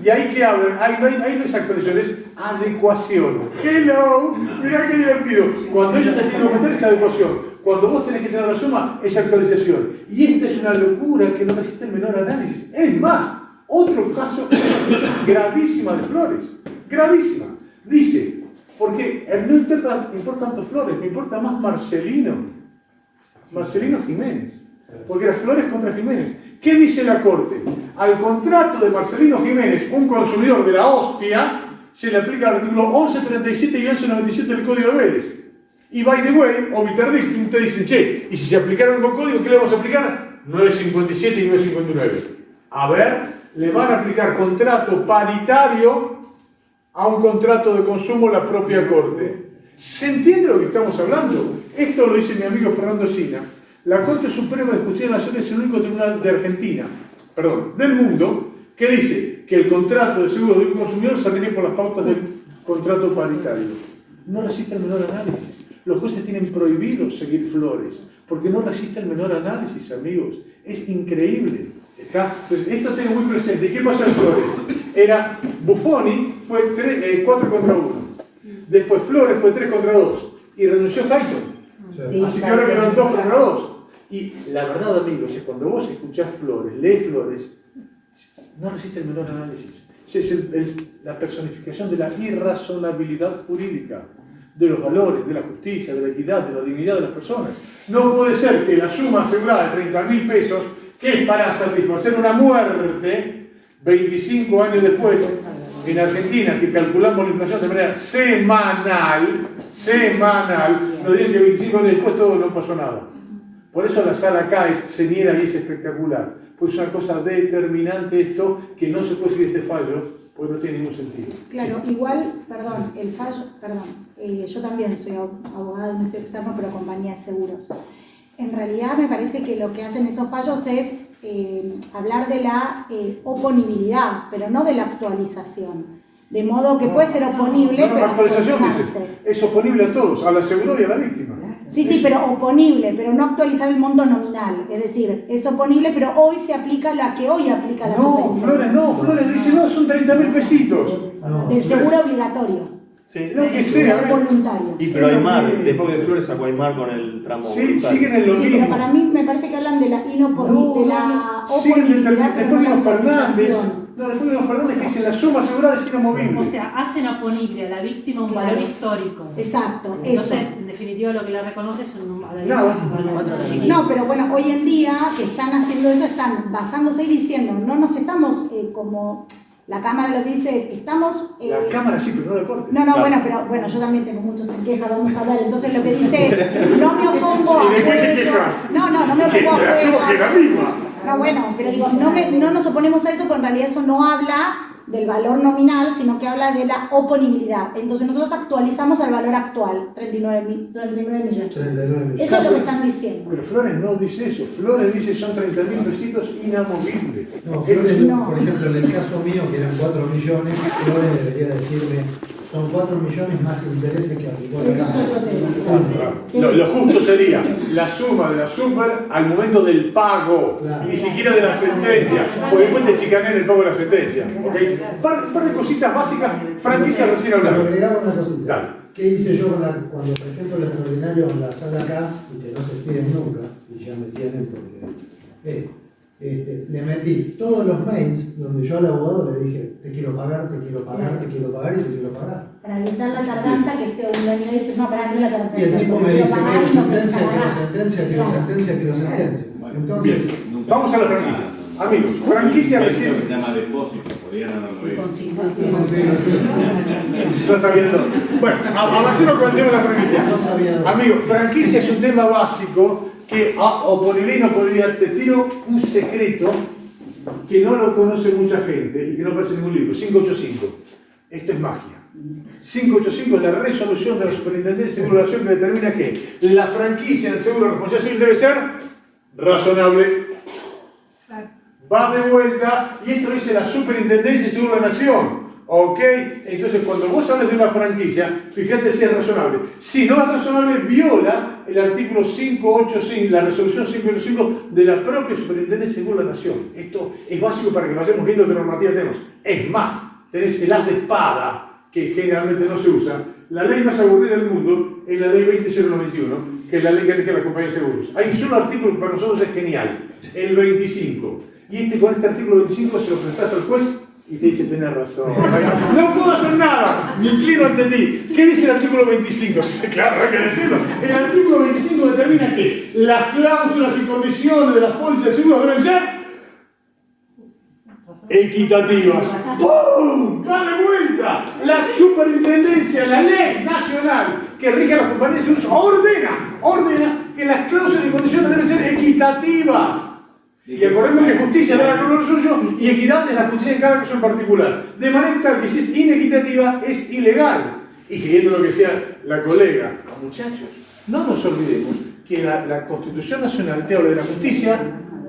Y ahí que hablan, ahí no es actualización, es adecuación. Hello, mirá qué divertido. Cuando ellos te tienen que meter es adecuación. Cuando vos tenés que tener la suma es actualización. Y esta es una locura que no necesita el menor análisis. Es más, otro caso gravísima de Flores. Gravísima. Dice, porque no importa tanto Flores, me importa más Marcelino Jiménez. Porque era Flores contra Jiménez. ¿Qué dice la Corte? Al contrato de Marcelino Jiménez, un consumidor de la hostia, se le aplica el artículo 1137 y 1197 del Código de Vélez. Y by the way, obiter dictum, te dicen, che, y si se aplicaron con código, ¿qué le vamos a aplicar? 957 y 959. A ver, le van a aplicar contrato paritario a un contrato de consumo la propia Corte. ¿Se entiende lo que estamos hablando? Esto lo dice mi amigo Fernando Sina. La Corte Suprema de Justicia de la Nación es el único tribunal de Argentina, del mundo, que dice que el contrato de seguro de un consumidor saldría por las pautas del contrato paritario. no resiste el menor análisis. Los jueces tienen prohibido seguir Flores, porque no resiste el menor análisis, amigos. Es increíble. ¿Está? Entonces, esto tengo muy presente. ¿Y qué pasó en Flores? Era Buffoni, fue 4 contra 1. Después Flores fue 3 contra 2. Y renunció Hayton. Sí, Así que ahora quedaron 2 contra 2. Y la verdad, amigos, es cuando vos escuchás Flores, lees Flores, no resiste el menor análisis. Es la personificación de la irrazonabilidad jurídica, de los valores, de la justicia, de la equidad, de la dignidad de las personas. No puede ser que la suma asegurada de 30.000 pesos, que es para satisfacer una muerte, 25 años después, en Argentina, que calculamos la inflación de manera semanal, no digan que 25 años después todo no pasó nada. Por eso la sala acá es señera y es espectacular. Pues es una cosa determinante esto, que no se puede seguir este fallo, porque no tiene ningún sentido. Claro, Sí. igual, el fallo, yo también soy abogada, no estoy externo, pero compañía de seguros. En realidad me parece que lo que hacen esos fallos es hablar de la oponibilidad, pero no de la actualización. De modo que puede ser oponible, la pero actualización actualizarse. dice, es oponible a todos, al asegurado y a la víctima. Sí, pero oponible, pero no actualizar el monto nominal. Es decir, es oponible, pero hoy se aplica la que hoy aplica la superintendencia. Flores dice, no, son 30.000 pesitos. Del seguro obligatorio. Sí. Lo que sea. Voluntario. Y pero Aymar, después de Flores sacó Aymar con el tramo. Sí, voluntario. siguen en lo Sí, mismo. pero para mí me parece que hablan de la oponibilidad. Después vino Fernández. No, después vino Fernández que dice la suma asegurada es inamovible. O sea, hacen oponible a la víctima un Claro. valor histórico. Exacto, Entonces, eso. en definitiva, lo que le reconoce es un valor Nada. histórico. No, pero bueno, hoy en día que están haciendo eso, están basándose y diciendo, no nos estamos como la Cámara lo que dice es, estamos... La cámara sí, pero no la corte. No, bueno, yo también tengo muchos en queja, vamos a ver. Entonces lo que dice es, no me opongo a ¿Y de qué te juego. quejas? No me opongo a Que la juego. misma. No, bueno, pero digo, no nos oponemos a eso, porque en realidad eso no habla del valor nominal, sino que habla de la oponibilidad. Entonces nosotros actualizamos al valor actual, 39 millones. 39 millones. Eso es lo que están diciendo. Pero Flores no dice eso. Flores dice son 30.000 pesitos inamovibles. No, Flores, No. por ejemplo, en el caso mío, que eran 4 millones, Flores debería decirme, son 4 millones más intereses que aplicó la Eso es Cámara. otro tema. Sí. Lo justo sería la suma de la super al momento del pago, Claro. ni siquiera de la sentencia, porque después te chicanean el pago de la sentencia. ¿Okay? Par de cositas básicas, Francisca recién Pero hablaba. agregamos una cosita. Dale. ¿Qué hice yo cuando presento el extraordinario en la sala acá, y que no se piden nunca, y ya me tienen porque... le metí todos los mails donde yo al abogado le dije, te quiero pagar, te quiero pagar, te quiero pagar y te quiero pagar. Para evitar la tardanza, que sea un año y dices, no, para no la tardanza. Y el tipo me dice, quiero sentencia, quiero Claro. sentencia, quiero sentencia, quiero sentencia. Entonces, Bien, vamos a la franquicia. Amigos, franquicia recién. Se llama depósito, podrían haberlo hecho. Está sabiendo. Bueno, avancemos con el tema de la franquicia. no sabía. Amigos, franquicia es un tema básico que Oponilino podría. Te tiro un secreto que no lo conoce mucha gente y que no aparece en ningún libro. 585. Esto es magia. 585 es la resolución de la Superintendencia de Seguro de la Nación que determina que la franquicia del seguro de responsabilidad civil debe ser razonable. Va de vuelta, y esto dice la Superintendencia de Seguro de la Nación. ¿Ok? Entonces, cuando vos hablas de una franquicia, fíjate si es razonable. Si no es razonable, viola el artículo 585, la resolución 585 de la propia Superintendencia de Seguro de la Nación. Esto es básico para que vayamos viendo qué normativa tenemos. Es más, tenés el as de espada, que generalmente no se usa. La ley más aburrida del mundo es la ley 20091, que es la ley que rige la compañía de seguros. Hay un solo artículo que para nosotros es genial, el 25. Y con este artículo 25 se lo presentás al juez y te dice, tenés razón. No puedo hacer nada, me inclino ante ti. ¿Qué dice el artículo 25? Sí, claro, hay que decirlo. El artículo 25 determina que las cláusulas y condiciones de las pólizas de seguros deben ser equitativas. ¡Pum! ¡Da de vuelta! La Superintendencia, la ley nacional que rige a las compañías de seguros ordena que las cláusulas y condiciones deben ser equitativas. Y acordemos que justicia da la color suyo y equidad es la justicia en cada caso en particular. De manera tal que si es inequitativa es ilegal. Y siguiendo lo que decía la colega, muchachos, no nos olvidemos que la Constitución Nacional te habla de la justicia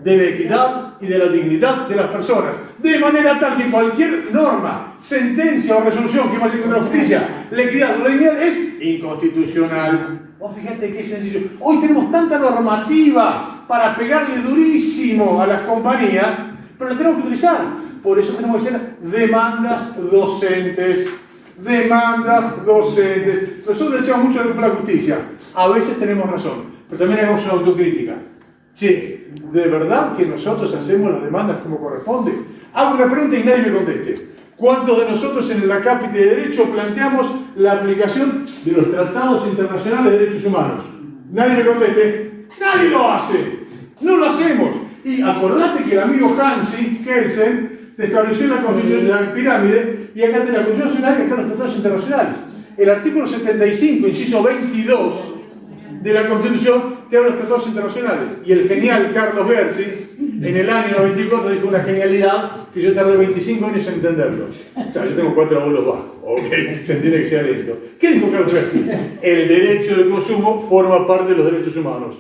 de la equidad y de la dignidad de las personas, de manera tal que cualquier norma, sentencia o resolución que vaya contra la justicia, la equidad o la dignidad es inconstitucional. Fíjate qué sencillo. Hoy tenemos tanta normativa para pegarle durísimo a las compañías, pero la tenemos que utilizar. Por eso tenemos que hacer demandas docentes. Demandas docentes. Nosotros le echamos mucho la culpa a la justicia. A veces tenemos razón, pero también hagamos una autocrítica. Che, ¿de verdad que nosotros hacemos las demandas como corresponde? Hago una pregunta y nadie me conteste. ¿Cuántos de nosotros en la Cápita de Derecho planteamos la aplicación de los tratados internacionales de derechos humanos? Nadie me conteste. Nadie lo hace. No lo hacemos. Y acordate que el amigo Hansi Kelsen estableció la Constitución de la pirámide y acá tiene la Constitución Nacional y acá los tratados internacionales. El artículo 75, inciso 22 de la Constitución te habla de los tratados internacionales. Y el genial Carlos Berzi, en el año 94, dijo una genialidad que yo tardé 25 años en entenderlo. O sea, yo tengo 4 abuelos bajos, ok, se entiende que sea lento. ¿Qué dijo Carlos Berzi? El derecho de consumo forma parte de los derechos humanos.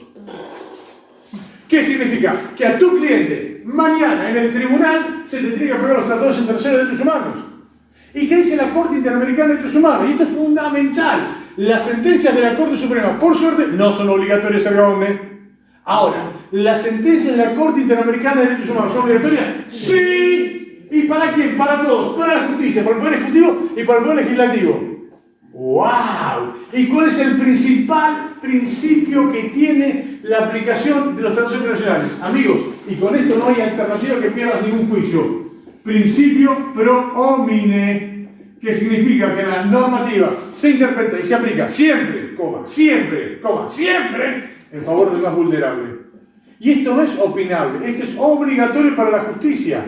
¿Qué significa? Que a tu cliente, mañana en el tribunal, se te tiene que aprobar los tratados internacionales de derechos humanos. ¿Y qué dice la Corte Interamericana de Derechos Humanos? Y esto es fundamental. Las sentencias de la Corte Suprema, por suerte, no son obligatorias, erga omne. Ahora, ¿las sentencias de la Corte Interamericana de Derechos Humanos son obligatorias? ¡Sí! ¿Y para quién? Para todos. Para la justicia, para el Poder Ejecutivo y para el Poder Legislativo. ¡Wow! ¿Y cuál es el principal principio que tiene la aplicación de los tratados internacionales? Amigos, y con esto no hay alternativa que pierdas ningún juicio. Principio pro homine, que significa que la normativa se interpreta y se aplica siempre, siempre en favor del más vulnerable. Y esto no es opinable, esto es obligatorio para la justicia.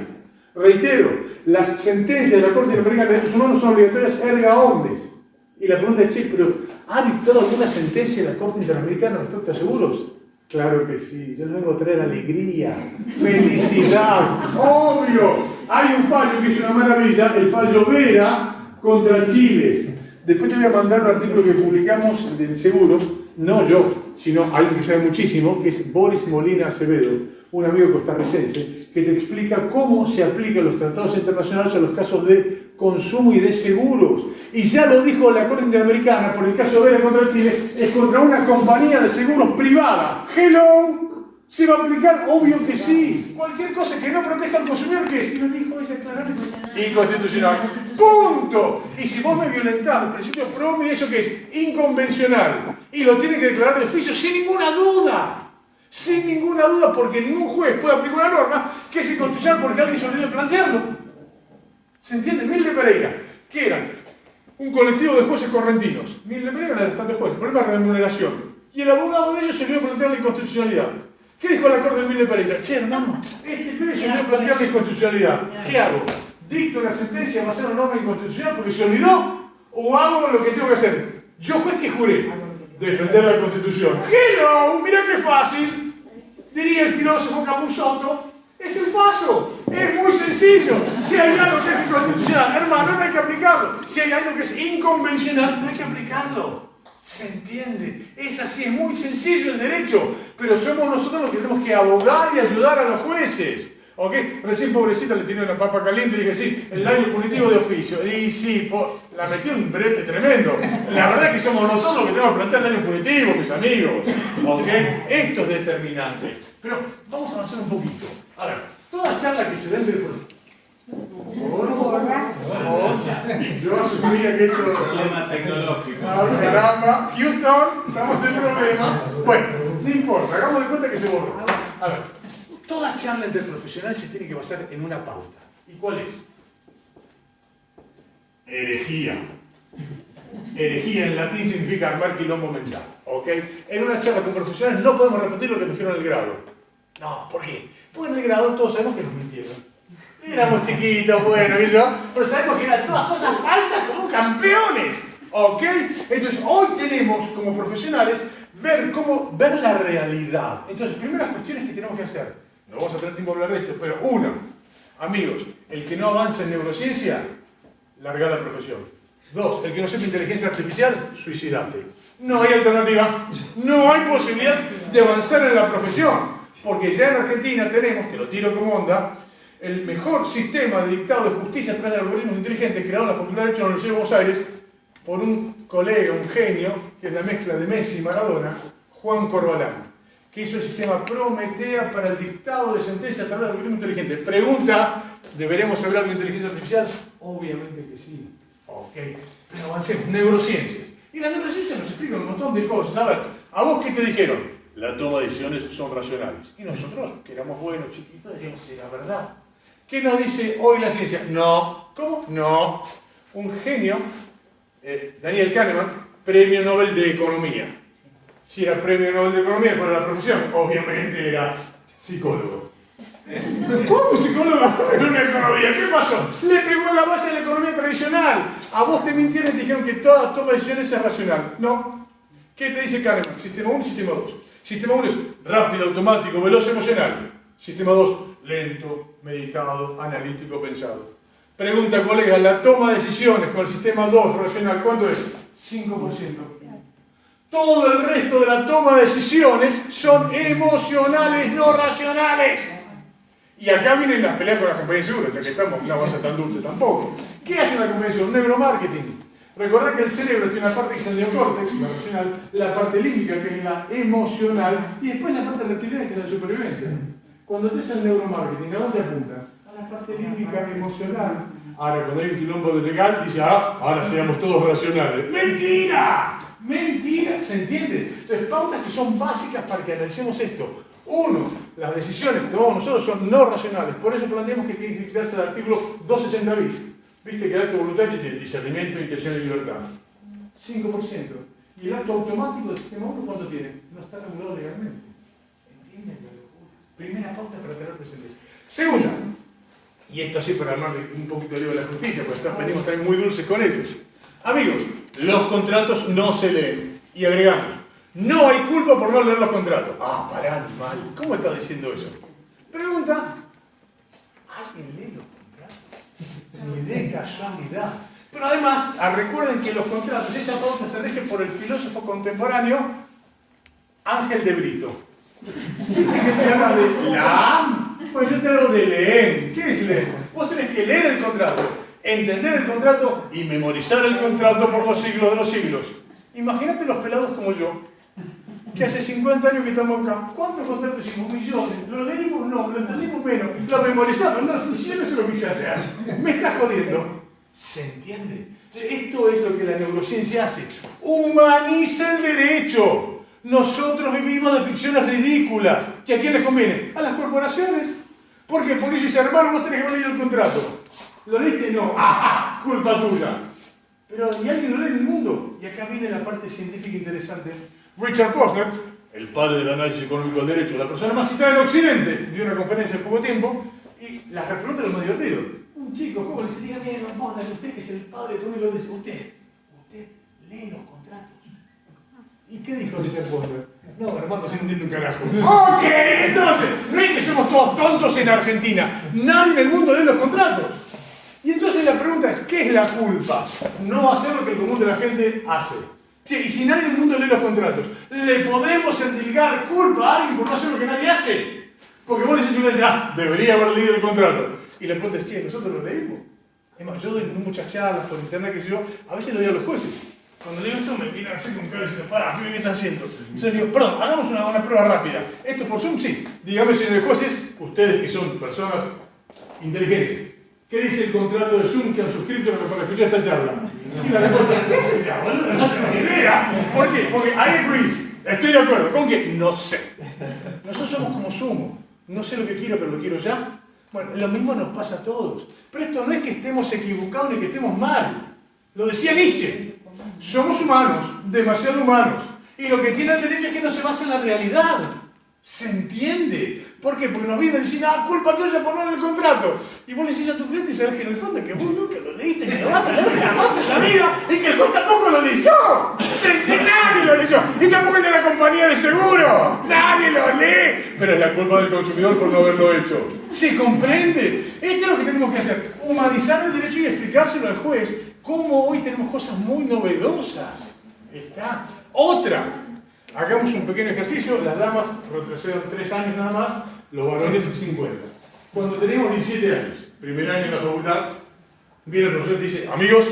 Reitero, las sentencias de la Corte Interamericana de Derechos Humanos son obligatorias erga omnes. Y la pregunta es, che, pero ¿ha dictado alguna sentencia de la Corte Interamericana respecto a seguros? Claro que sí, yo les vengo a traer alegría, felicidad, obvio. Hay un fallo que es una maravilla, el fallo Vera contra Chile. Después te voy a mandar un artículo que publicamos de seguros, no yo, sino alguien que sabe muchísimo, que es Boris Molina Acevedo, un amigo costarricense, que te explica cómo se aplican los tratados internacionales a los casos de consumo y de seguros. Y ya lo dijo la Corte Interamericana, por el caso Vera contra Chile, es contra una compañía de seguros privada. ¡Hello! ¿Se va a aplicar? Obvio que sí. Cualquier cosa que no proteja al consumidor, ¿qué es? Y lo dijo ella claramente. Inconstitucional. ¡Punto! Y si vos me violentás el principio pro homine, ¿eso qué es? Inconvencional. Y lo tiene que declarar de oficio sin ninguna duda. Sin ninguna duda, porque ningún juez puede aplicar una norma que es inconstitucional porque alguien se olvidó de plantearlo. ¿Se entiende? Milde Pereira, que eran un colectivo de jueces correntinos. Milde Pereira era de bastantes jueces, problema de remuneración. Y el abogado de ellos se olvidó de plantear la inconstitucionalidad. ¿Qué dijo la Corte de Milde Pereira? Che, hermano, este pibe se olvidó de plantear la inconstitucionalidad. ¿Qué hago? ¿Dicto una sentencia basada en una norma inconstitucional porque se olvidó? ¿O hago lo que tengo que hacer? Yo, juez, que juré defender la Constitución. ¡Hello! ¡Mira qué fácil! Diría el filósofo Capusotto. Es el faso. Es muy sencillo. Si hay algo que es inconstitucional, hermano, no hay que aplicarlo. Si hay algo que es inconvencional, no hay que aplicarlo. ¿Se entiende? Es así, es muy sencillo el derecho. Pero somos nosotros los que tenemos que abogar y ayudar a los jueces. ¿Ok? Recién pobrecita le tenía una papa caliente y dije, sí, el daño punitivo de oficio. Y sí, la metió en un brete tremendo. La verdad es que somos nosotros los que tenemos que plantear el daño punitivo, mis amigos. ¿Ok? Esto es determinante. Pero vamos a avanzar un poquito. Ahora, toda charla que se dé entre yo asumía que esto... Problema tecnológico. Caramba, Houston, estamos en problema. Bueno, no importa, hagamos de cuenta que se borró. A ver, toda charla entre profesionales se tiene que basar en una pauta. ¿Y cuál es? Herejía. Herejía en latín significa armar quilombo mental. ¿Ok? En una charla con profesionales no podemos repetir lo que nos dijeron en el grado. No, ¿por qué? Porque en el grado todos sabemos que nos mintieron. Éramos chiquitos, bueno, y yo, pero sabemos que eran todas cosas falsas como campeones. ¿Ok? Entonces, hoy tenemos como profesionales ver la realidad. Entonces, primeras cuestiones que tenemos que hacer. No vamos a tener tiempo de hablar de esto, pero uno, amigos, el que no avance en neurociencia, larga la profesión. Dos, el que no sepa inteligencia artificial, suicidate. No hay alternativa. No hay posibilidad de avanzar en la profesión. Porque ya en Argentina tenemos, te lo tiro como onda, el mejor sistema de dictado de justicia a través de algoritmos inteligentes creado en la Facultad de Derecho de la Universidad de Buenos Aires por un colega, un genio, que es la mezcla de Messi y Maradona, Juan Corbalán, que hizo el sistema Prometea para el dictado de sentencia a través de algoritmos inteligentes. Pregunta, ¿deberemos hablar de inteligencia artificial? Obviamente que sí. Ok, pero avancemos. Neurociencias. Y la neurociencia nos explica un montón de cosas. A ver, ¿a vos qué te dijeron? La toma de decisiones son racionales. Y nosotros, que éramos buenos, chiquitos, decíamos, ¿será verdad? ¿Qué nos dice hoy la ciencia? No. ¿Cómo? No. Un genio, Daniel Kahneman, premio Nobel de Economía. Si era premio Nobel de Economía para la profesión, obviamente era psicólogo. ¿Cómo psicólogo? En una economía. ¿Qué pasó? Le pegó la base de la economía tradicional. A vos te mintieron y te dijeron que toda toma de decisiones es racional. No. ¿Qué te dice Kahneman? Sistema 1 y sistema 2. Sistema 1 es rápido, automático, veloz, emocional. Sistema 2, lento, meditado, analítico, pensado. Pregunta, colega, la toma de decisiones con el sistema 2 racional, ¿cuánto es? 5%. Todo el resto de la toma de decisiones son emocionales, no racionales. Y acá vienen las peleas con las compañías seguras, ya que estamos, no va a ser tan dulce tampoco. ¿Qué hace la compañía segura? Neuromarketing. Recordad que el cerebro tiene una parte que es el neocórtex, la racional, la parte límbica que es la emocional, y después la parte reptiliana que es la supervivencia. Cuando te hace el neuromarketing, ¿a dónde apunta? A la parte límbica emocional. Ahora, cuando hay un quilombo de legal, dice, ahora seamos todos racionales. ¡Mentira! ¡Mentira! ¿Se entiende? Entonces, pautas que son básicas para que analicemos esto. Uno, las decisiones que tomamos nosotros son no racionales. Por eso planteamos que tiene que crearse el artículo 260 bis. Viste que el acto voluntario tiene discernimiento, intención y libertad. 5%. ¿Y el acto automático del sistema 1 cuánto tiene? No está regulado legalmente. ¿Entienden la locura? Primera pauta para tener presente. Segunda, y esto sí para armarle un poquito de lío a la justicia, porque venimos también muy dulces con ellos. Amigos, los contratos no se leen. Y agregamos, no hay culpa por no leer los contratos. Pará, animal. ¿Cómo estás diciendo eso? Pregunta, ¿alguien lee los contratos? Ni de casualidad. Pero además, recuerden que los contratos, esa pauta se rige por el filósofo contemporáneo Ángel de Brito. ¿Sí que te habla de la? Pues yo te hablo de leer. ¿Qué es leer? Vos tenés que leer el contrato, entender el contrato y memorizar el contrato por los siglos de los siglos. Imagínate los pelados como yo, que hace 50 años que estamos acá. ¿Cuántos contratos hicimos? Millones. ¿Lo leímos? No. ¿Lo entendimos? Menos. ¿Lo memorizamos? No, si yo no sé lo que se hace. Me estás jodiendo. ¿Se entiende? Esto es lo que la neurociencia hace. Humaniza el derecho. Nosotros vivimos de ficciones ridículas. ¿Que a quién les conviene? A las corporaciones. ¿Por qué? Porque ellos se armaron, vos tenés que leer el contrato. ¿Lo leíste? No. ¡Ajá! Culpa tuya. Pero ¿y alguien lo lee en el mundo? Y acá viene la parte científica interesante. Richard Posner, el padre del análisis económico del derecho, la persona más citada en Occidente, dio una conferencia hace poco tiempo, y las preguntas es lo más divertido. Un chico joven dice, dígame, don Posner, usted que es el padre económico, dice, usted lee los contratos. ¿Y qué dijo Richard Posner? No, Armando, se no entiende un carajo. Ok, entonces, no es que somos todos tontos en Argentina. Nadie en el mundo lee los contratos. Y entonces la pregunta es, ¿qué es la culpa? No hacer lo que el común de la gente hace. Che, y si nadie en el mundo lee los contratos, ¿le podemos endilgar culpa a alguien por no hacer lo que nadie hace? Porque vos le decís a debería haber leído el contrato. Y le preguntas, che, nosotros lo leímos. Es más, yo doy muchas charlas por internet, que sé yo, a veces lo digo a los jueces. Cuando digo esto me vienen así con cara y dicen, pará, ¿qué estás haciendo? Entonces le digo, perdón, hagamos una prueba rápida. ¿Esto por Zoom? Sí. Dígame, señores jueces, ustedes que son personas inteligentes, ¿qué dice el contrato de Zoom que han suscrito para escuchar esta charla? Y la respuesta, ¿qué se llama? No tengo ni idea. ¿Por qué? Porque I agree. Estoy de acuerdo. ¿Con qué? No sé. Nosotros somos como Zoom. No sé lo que quiero, pero lo quiero ya. Bueno, lo mismo nos pasa a todos. Pero esto no es que estemos equivocados ni que estemos mal. Lo decía Nietzsche. Somos humanos, demasiado humanos. Y lo que tiene el derecho es que no se basa en la realidad. ¿Se entiende? ¿Por qué? Porque nos vienen a decir, culpa tuya por no leer el contrato. Y vos le decís a tu cliente y sabés que en el fondo que vos nunca lo leíste, que lo vas a leer jamás en la vida, y que el juez tampoco lo leyó. ¿Se entiende? Nadie lo leyó. Y tampoco el de la compañía de seguros. Nadie lo lee. Pero es la culpa del consumidor por no haberlo hecho. ¿Se comprende? Esto es lo que tenemos que hacer. Humanizar el derecho y explicárselo al juez cómo hoy tenemos cosas muy novedosas. Está. Otra. hagamos un pequeño ejercicio, las damas retrocedan 3 años nada más, los varones 50. Cuando tenemos 17 años, primer año en la facultad, viene el profesor y dice, amigos,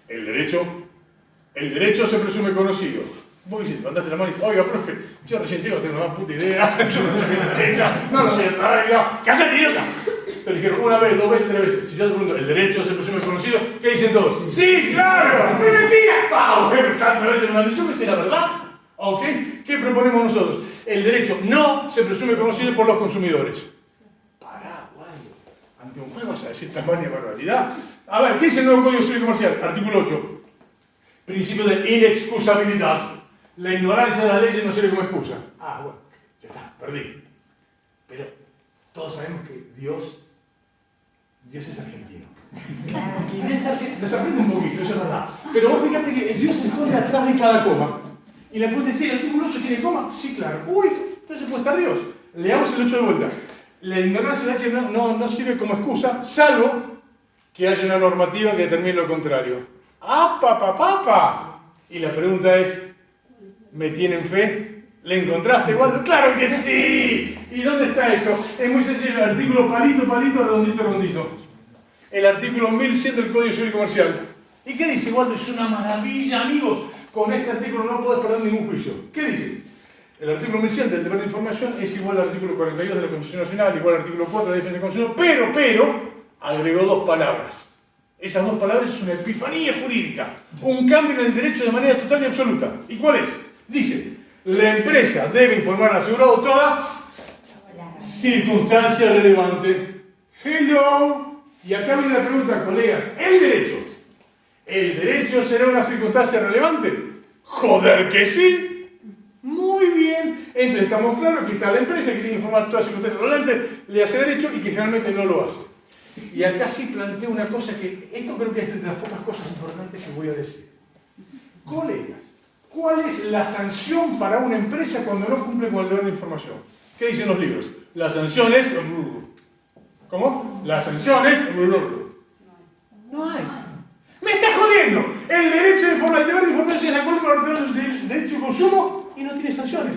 el derecho se presume conocido. Vos dices, levantaste la mano y oiga, profe, yo recién llego, tengo una puta idea, yo no sé la derecha, no lo voy a saber, no, ¿qué haces, idiota? Te dijeron una vez, 2 veces, 3 veces. Si yo te pregunto, ¿el derecho se presume conocido? ¿Qué dicen todos? ¡Sí, claro! ¡Me mentira! ¡Pau! Tantas veces me han dicho que sea la verdad. ¿Ok? ¿Qué proponemos nosotros? El derecho no se presume conocido por los consumidores. Pará, guayo. Ante un juez vas a decir tamaña barbaridad. A ver, ¿qué dice el nuevo Código Civil Comercial? Artículo 8. Principio de inexcusabilidad. La ignorancia de las leyes no sirve como excusa. Ah, bueno, ya está, perdí. Pero todos sabemos que Dios es argentino. Y desaprende un poquito, eso es verdad. Pero vos fíjate que el Dios se esconde atrás de cada coma. Y le puedes decir, ¿el artículo 8 tiene coma? Sí, claro. Uy, entonces puede estar Dios. Leamos el 8 de vuelta. La ignorancia de la ley no sirve como excusa, salvo que haya una normativa que determine lo contrario. ¡Ah, papá! Y la pregunta es, ¿me tienen fe? ¿Le encontraste, Waldo? ¡Claro que sí! ¿Y dónde está eso? Es muy sencillo, el artículo palito, redondito, rondito. El artículo 1100 del Código Civil Comercial. ¿Y qué dice, Waldo? Es una maravilla, amigos. Con este artículo no podés perder ningún juicio. ¿Qué dice? El artículo 1100 del deber de información es igual al artículo 42 de la Constitución Nacional, igual al artículo 4 de la Defensa del Consumidor, pero, agregó 2 palabras. Esas 2 palabras es una epifanía jurídica. Un cambio en el derecho de manera total y absoluta. ¿Y cuál es? Dice, la empresa debe informar al asegurado toda circunstancia relevante. Hello. Y acá viene la pregunta, colegas. ¿El derecho será una circunstancia relevante? Joder que sí. Muy bien. Entonces estamos claros que está la empresa que tiene que informar todas las circunstancias relevantes, le hace derecho y que generalmente no lo hace. Y acá sí planteo una cosa que, esto creo que es de las pocas cosas importantes que voy a decir. Colegas, ¿cuál es la sanción para una empresa cuando no cumple con el deber de información? ¿Qué dicen los libros? La sanción es... ¿Cómo? La sanción es... No hay. ¡Me estás jodiendo! El derecho de informar, el deber de información es la culpa del derecho de consumo y no tiene sanciones.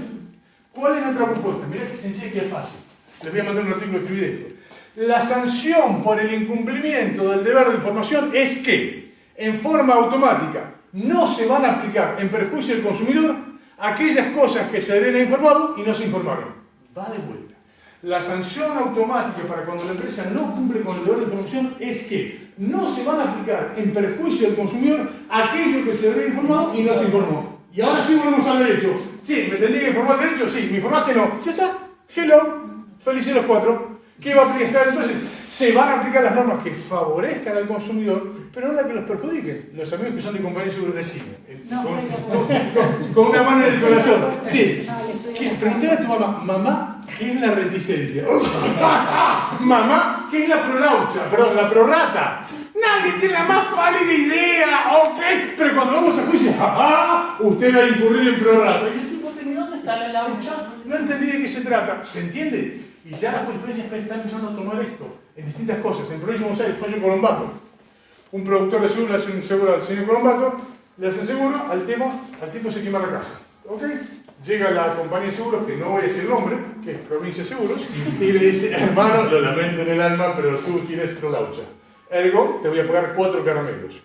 ¿Cuál es nuestra propuesta? Mirá que sencilla y que es fácil. Les voy a mandar un artículo que escribí de esto. La sanción por el incumplimiento del deber de información es que, en forma automática, no se van a aplicar en perjuicio del consumidor aquellas cosas que se deben haber informado y no se informaron. Va de vuelta. La sanción automática para cuando la empresa no cumple con el deber de información es que no se van a aplicar en perjuicio del consumidor aquello que se debe haber informado y no se informó. Y ahora sí volvemos al derecho. Sí, ¿me tendría que informar el derecho? Sí, ¿me informaste? No. Ya está. Hello. Felices los 4. ¿Qué va a aplicar? Entonces, se van a aplicar las normas que favorezcan al consumidor, pero no las que los perjudiquen. Los amigos que son de compañía seguro deciden. Con una mano en el corazón. Sí. Pregúntale a tu mamá, mamá, ¿qué es la reticencia? Mamá, ¿qué es la prolaucha? Perdón, la prorrata. Nadie tiene la más pálida idea, ¿ok? Pero cuando vamos a juicio, ¡ajá! Usted ha incurrido en prorrata. Y el tipo, ¿dónde está la laucha? No entendí de qué se trata. ¿Se entiende? Y ya la jurisprudencia está empezando a tomar esto en distintas cosas. En provincia de Buenos Aires, fallo Colombato. Un productor de seguro le hace un seguro al señor Colombato, le hace un seguro, al tipo se quema la casa. ¿Ok? Llega la compañía de seguros, que no voy a decir el nombre, que es Provincia de Seguros, y le dice, hermano, lo lamento en el alma, pero tú tienes prolaucha. Ergo, te voy a pagar 4 caramelos.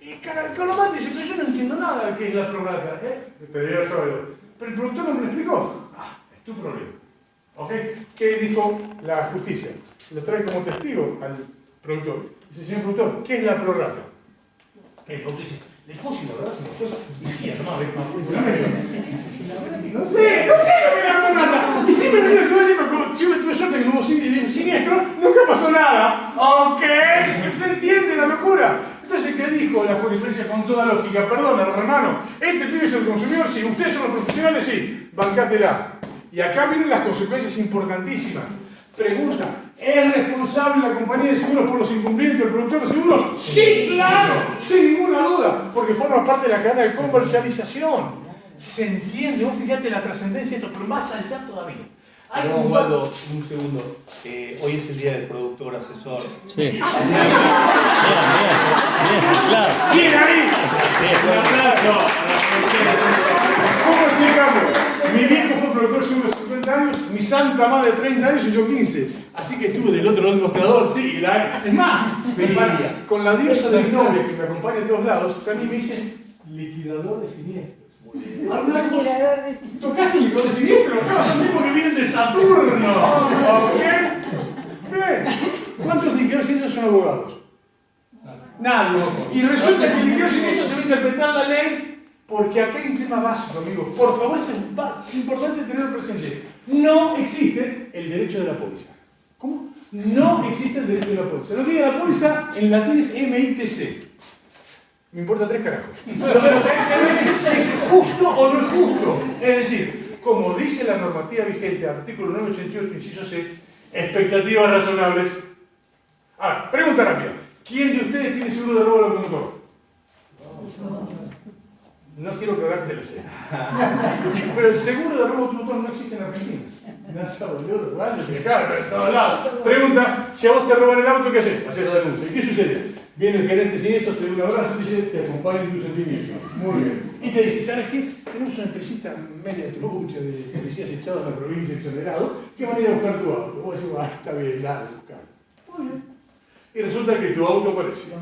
Y Colombato dice, pero yo no entiendo nada de qué es la prorrata. Pero el productor no me lo explicó. Es tu problema. ¿Ok? ¿Qué dijo la justicia? Lo trae como testigo al productor. Dice, señor productor, ¿qué es la prorrata? El productor dice, ¿le puedo decir la verdad? Y sí, hermano, no sé lo que es la prorrata. Y siempre me digo, pero si yo tuve suerte que no hubo siniestro, nunca pasó nada. ¿Ok? ¿Se entiende la locura? Entonces, ¿qué dijo la jurisprudencia con toda lógica? Perdón, hermano, este pibe es el consumidor, sí, ustedes son los profesionales, sí, bancátela. Y acá vienen las consecuencias importantísimas. Pregunta, ¿es responsable la compañía de seguros por los incumplimientos del productor de seguros? ¡Sí, claro! Sin ninguna duda, porque forma parte de la cadena de comercialización. ¿Se entiende? Vos fíjate la trascendencia de esto, pero más allá todavía. Pero Osvaldo, un segundo. Hoy es el día del productor asesor. Sí. Bien, claro. ¡Bien ahí! Sí, ¿Cómo explicamos? mi santa madre de 30 años y yo 15. Así que estuve del otro lado del mostrador, sí. Es más, con la diosa de mi novia que me acompaña en todos lados, también me dicen liquidador de siniestros. ¿Tocaste un liquidador de siniestros? No, son tipos que vienen de Saturno. ¿Ok? Bien. ¿Cuántos liquidadores de siniestros son abogados? Nadie. Y resulta que el liquidador de siniestros debe interpretar la ley. Porque acá hay un tema básico, amigos. Por favor, esto es importante tenerlo presente. No existe el derecho de la póliza. ¿Cómo? No existe el derecho de la póliza. Lo que dice la póliza en latín es MITC. Me importa 3 carajos. Lo que es justo o no es justo. Es decir, como dice la normativa vigente, artículo 988, inciso C, expectativas razonables. Ahora, pregunta rápida. ¿Quién de ustedes tiene seguro de robo del automotor? No quiero cagarte la cena. Pero el seguro de robo automotor no existe en Argentina. Pregunta, si a vos te roban el auto, ¿qué haces? Haces la denuncia. ¿Y qué sucede? Viene el gerente siniestro, te da un abrazo y dice, te acompaña en tu sentimiento. Muy bien. Y te dice, ¿sabes qué? Tenemos una empresita media trucha de policías echados en la provincia, exonerados, que van a ir a buscar tu auto. Vos decís, está bien, dale, buscar. Muy bien. Y resulta que tu auto apareció.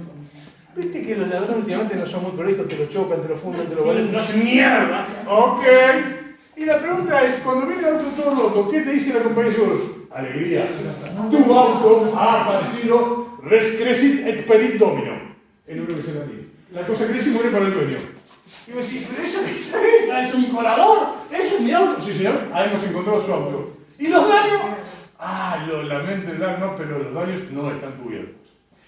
¿Viste que los ladrones últimamente no son muy prolijos? Te lo chocan, te lo fundan, te lo valen. ¡No hacen mierda! Ok. Y la pregunta es, cuando viene el auto todo roto, ¿qué te dice la compañía de seguros? Alegría. Tu auto ha aparecido res crescit et perit domino. El libro que se latín. La cosa crece y muere para el dueño. Y vos decís, pero eso es un colador. Eso es mi auto. Sí, señor. Ahí hemos encontrado su auto. ¿Y los daños? Lo lamento el daño, pero los daños no están cubiertos.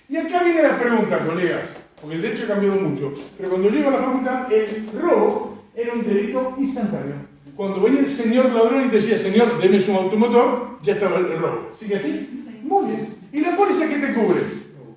Y acá viene la pregunta, colegas, porque el derecho ha cambiado mucho, pero cuando llego a la facultad, el robo era un delito instantáneo. Cuando venía el señor ladrón y decía, señor, deme su automotor, ya estaba el robo. ¿Sigue así? Sí. Muy bien. ¿Y la póliza qué te cubre?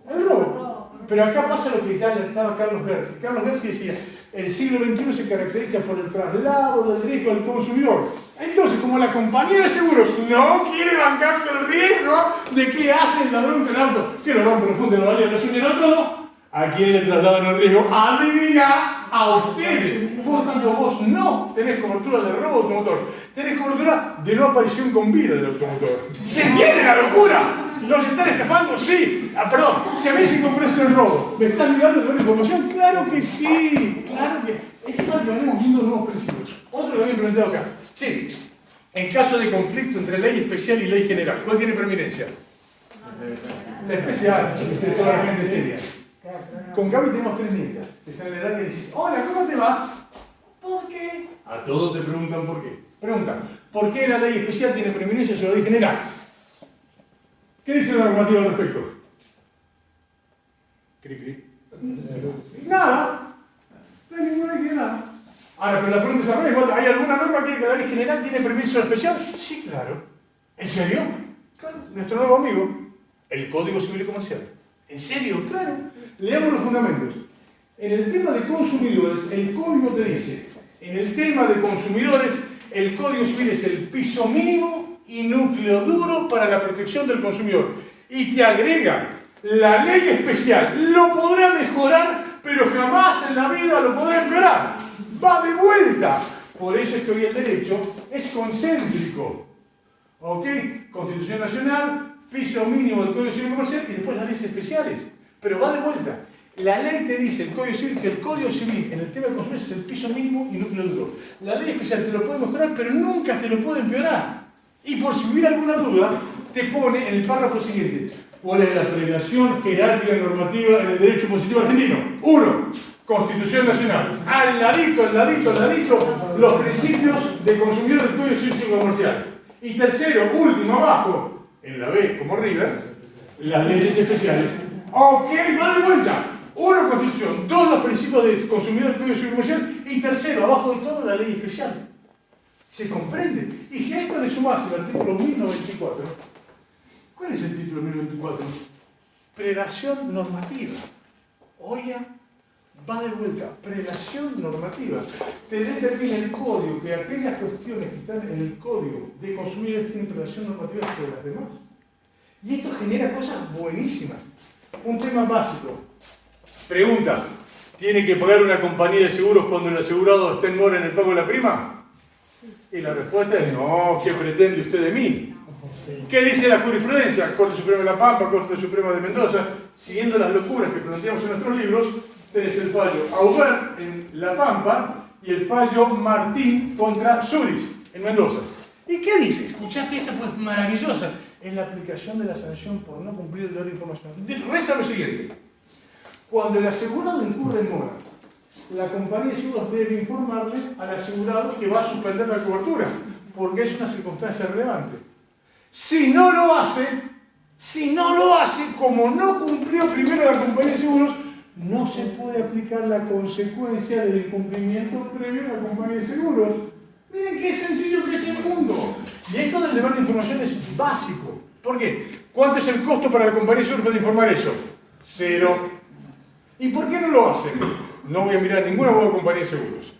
El robo. Pero acá pasa lo que ya alertaba Carlos Gersi. Carlos Gersi decía, el siglo XXI se caracteriza por el traslado del riesgo al consumidor. Entonces, como la compañía de seguros no quiere bancarse el riesgo de qué hace el ladrón con el auto, que lo rompe, lo funde, lo valía, lo suena todo, ¿a quién le trasladan el riesgo? Adivina, a ustedes. Por tanto, vos no tenés cobertura de robo automotor, tenés cobertura de no aparición con vida del automotor. ¿Se entiende la locura? ¿Los están estafando? Sí. Perdón, si a mí se compresa el robo, ¿me están mirando de la información? Claro que sí, claro que es para que vayamos viendo nuevos principios. Otro que había implementado acá. Sí, en caso de conflicto entre ley especial y ley general, ¿cuál tiene preeminencia? La especial, que es toda la gente seria. Con Gaby tenemos 3 nietas, que están en la edad que dices, hola, ¿cómo te va? ¿Por qué? A todos te preguntan por qué. Preguntan, ¿por qué la ley especial tiene preeminencia sobre la ley general? ¿Qué dice la normativa al respecto? Cri, cri. Nada. No hay ninguna ley que nada. Ahora, pero la pregunta es al revés. ¿Hay alguna norma que la ley general tiene permiso especial? Sí, claro. ¿En serio? Claro. Nuestro nuevo amigo, el Código Civil y Comercial. ¿En serio? Claro. Leamos los fundamentos. En el tema de consumidores, el Código te dice, en el tema de consumidores, el Código Civil es el piso mínimo y núcleo duro para la protección del consumidor. Y te agrega, la ley especial lo podrá mejorar, pero jamás en la vida lo podrá empeorar. Va de vuelta. Por eso es que hoy el derecho es concéntrico. ¿Ok? Constitución Nacional, piso mínimo del Código Civil Comercial y después las leyes especiales. Pero va de vuelta. La ley te dice, el Código Civil, que el Código Civil en el tema de consumidores es el piso mínimo y núcleo duro. La ley especial te lo puede mejorar, pero nunca te lo puede empeorar. Y por si hubiera alguna duda, te pone en el párrafo siguiente. ¿Cuál es la relación jerárquica normativa en el derecho positivo argentino? 1. Constitución Nacional. Al ladito, los principios de consumidor del Código Civil y Comercial. Y tercero, último, abajo, en la B, como River, las leyes especiales. Ok, va de vuelta. 1, Constitución. 2, los principios de consumidor del Código Civil y Comercial. Y tercero, abajo de todo, la ley especial. ¿Se comprende? Y si a esto le sumás el artículo 1094, ¿cuál es el título 1094? Prelación normativa. Oiga, va de vuelta. Prelación normativa. Te determina el código que aquellas cuestiones que están en el código de consumidores tienen prelación normativa sobre las demás. Y esto genera cosas buenísimas. Un tema básico. Pregunta. ¿Tiene que pagar una compañía de seguros cuando el asegurado está en mora en el pago de la prima? Y la respuesta es no, ¿qué pretende usted de mí? ¿Qué dice la jurisprudencia? Corte Suprema de La Pampa, Corte Suprema de Mendoza, siguiendo las locuras que planteamos en nuestros libros, tenés el fallo Aubert en La Pampa y el fallo Martín contra Zurich en Mendoza. ¿Y qué dice? Escuchaste esta, pues maravillosa. En la aplicación de la sanción por no cumplir el deber de información. Reza lo siguiente. Cuando el asegurado incurre en mora, la compañía de seguros debe informarle al asegurado que va a suspender la cobertura, porque es una circunstancia relevante. Si no lo hace, como no cumplió primero la compañía de seguros, no se puede aplicar la consecuencia del incumplimiento previo a la compañía de seguros. Miren qué sencillo que es el mundo. Y esto del deber de información es básico. ¿Por qué? ¿Cuánto es el costo para la compañía de seguros de informar eso? 0. ¿Y por qué no lo hacen? No voy a mirar ninguna buena compañía de seguros.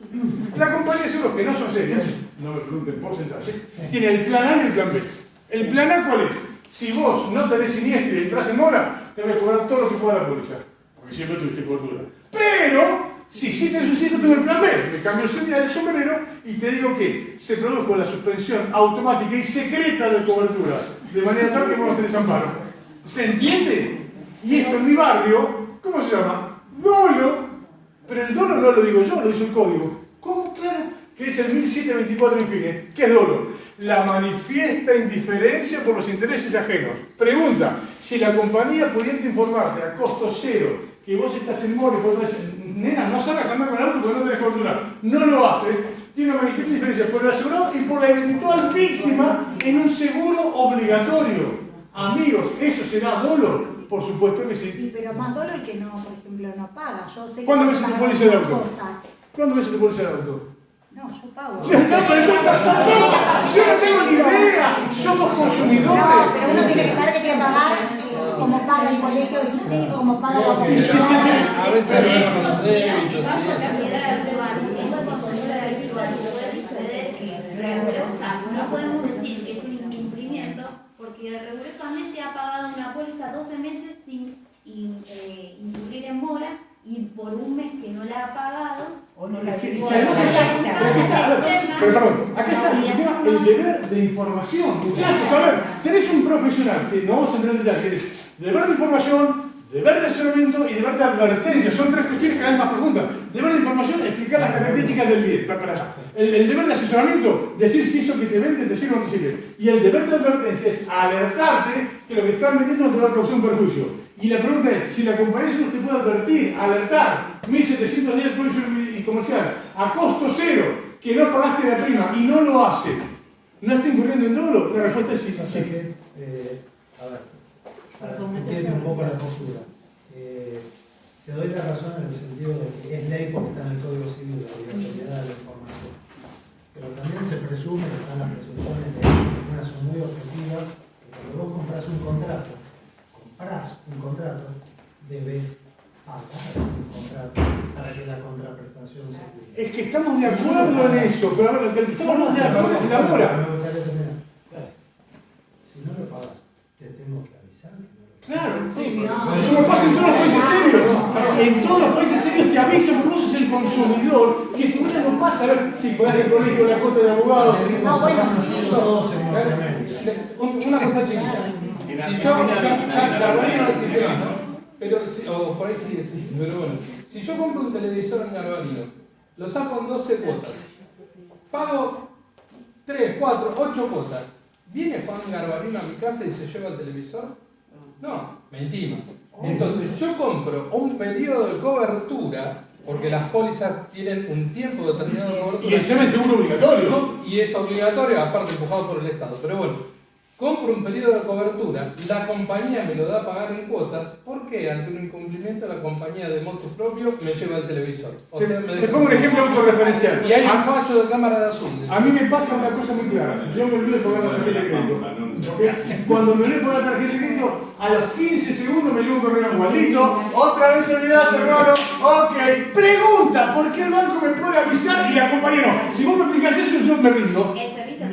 La compañía de seguros que no son serias, no me pregunten porcentajes, tiene el plan A y el plan B. ¿El plan A cuál es? Si vos no tenés siniestro y entras en mora, te voy a cobrar todo lo que pueda la póliza. Porque siempre tuviste cobertura. Pero, si sí tenés un siniestro, tengo el plan B. Me cambio el sombrero y te digo que se produjo la suspensión automática y secreta de cobertura. De manera tal que vos no tenés amparo. ¿Se entiende? Y esto en mi barrio, ¿cómo se llama? Dolo. Pero el dolo no lo digo yo, lo dice el código. ¿Cómo? Claro, que es el 1724 infine. ¿Qué es dolo? La manifiesta indiferencia por los intereses ajenos. Pregunta, si la compañía pudiente informarte a costo 0 que vos estás en mora y vos decís, nena, no salgas a andar con el auto porque no tenés cobertura. No lo hace. Tiene una manifiesta indiferencia por el asegurado y por la eventual víctima en un seguro obligatorio. Amigos, ¿eso será dolo? Por supuesto que sí. Pero más dolo el que no, por ejemplo, no paga. Yo sé que ¿Cuándo ves tu póliza de auto? Cosas. ¿Cuándo ves tu póliza de auto? No, yo pago. No, pero yo no tengo ni idea. Somos consumidores. No, pero uno tiene que saber que tiene que pagar como paga el colegio de sus hijos, como paga la comisión. A veces no los débitos. No podemos decir que es un incumplimiento porque rigurosamente ha pagado una póliza 12 meses sin incurrir en mora y por un mes que no la ha pagado o no la ha Pero perdón, acá está el deber de información. Muchachos, a ver, tenés un profesional que no vamos a entrar en detalle, que es deber de información, deber de asesoramiento y deber de advertencia. Son tres cuestiones cada vez más profundas. Deber de información, explicar las características del bien. El deber de asesoramiento, decir si eso que te vende te sirve o no te sirve. Y el deber de advertencia es alertarte que lo que están vendiendo no te va a producir un perjuicio. Y la pregunta es, si la compañía te puede advertir, alertar, 1.710 precio y comercial, a costo 0, que no pagaste la prima y no lo hace, ¿no está incurriendo en dolo? La respuesta es sí. Así que, a ver, entiende un poco la postura. Te doy la razón en el sentido de que es ley porque está en el Código Civil la obligatoriedad de la información. Pero también se presume que están las presunciones de algunas son muy objetivas, que cuando vos compras un contrato, debes pagar un contrato para que la contraprestación se cuide. Es que estamos de acuerdo en eso, pero a ver, lo que estamos de acuerdo en la hora. Si no lo pagas, te tengo que avisar que no lo pagas. Claro, sí. Como pasa en todos los países serios. En todos los países serios te avisan porque vos sos el consumidor y tu vida no pasa. A ver, si podés ir con la corte de abogados. No, bueno, sí, todos en Norteamérica. Una cosa chiquita. Si yo, Garbarino no existe más, ¿no? Pero, o por ahí sí existe, pero bueno. Si yo compro un televisor en Garbarino, lo saco en 12 cuotas, pago 3, 4, 8 cuotas, ¿viene Juan Garbarino a mi casa y se lleva el televisor? No, mentimos. Entonces yo compro un periodo de cobertura, porque las pólizas tienen un tiempo determinado de cobertura. Y encima el seguro obligatorio. Y es obligatorio, aparte empujado por el Estado. Pero bueno, compro un periodo de cobertura, la compañía me lo da a pagar en cuotas, ¿por qué ante un incumplimiento la compañía de motu propio me lleva el televisor? O sea, te pongo un ejemplo autorreferencial. Y hay un fallo de cámara de azul. A mí me pasa una cosa muy clara. Yo me olvido de pagar la tarjeta de crédito. Cuando me olvido de pagar la tarjeta de crédito, a los 15 segundos me llega un correo igualito. Otra vez olvidaste, hermano. Ok. Pregunta, ¿por qué el banco me puede avisar y la compañía no? Si vos me explicás eso, yo me rindo.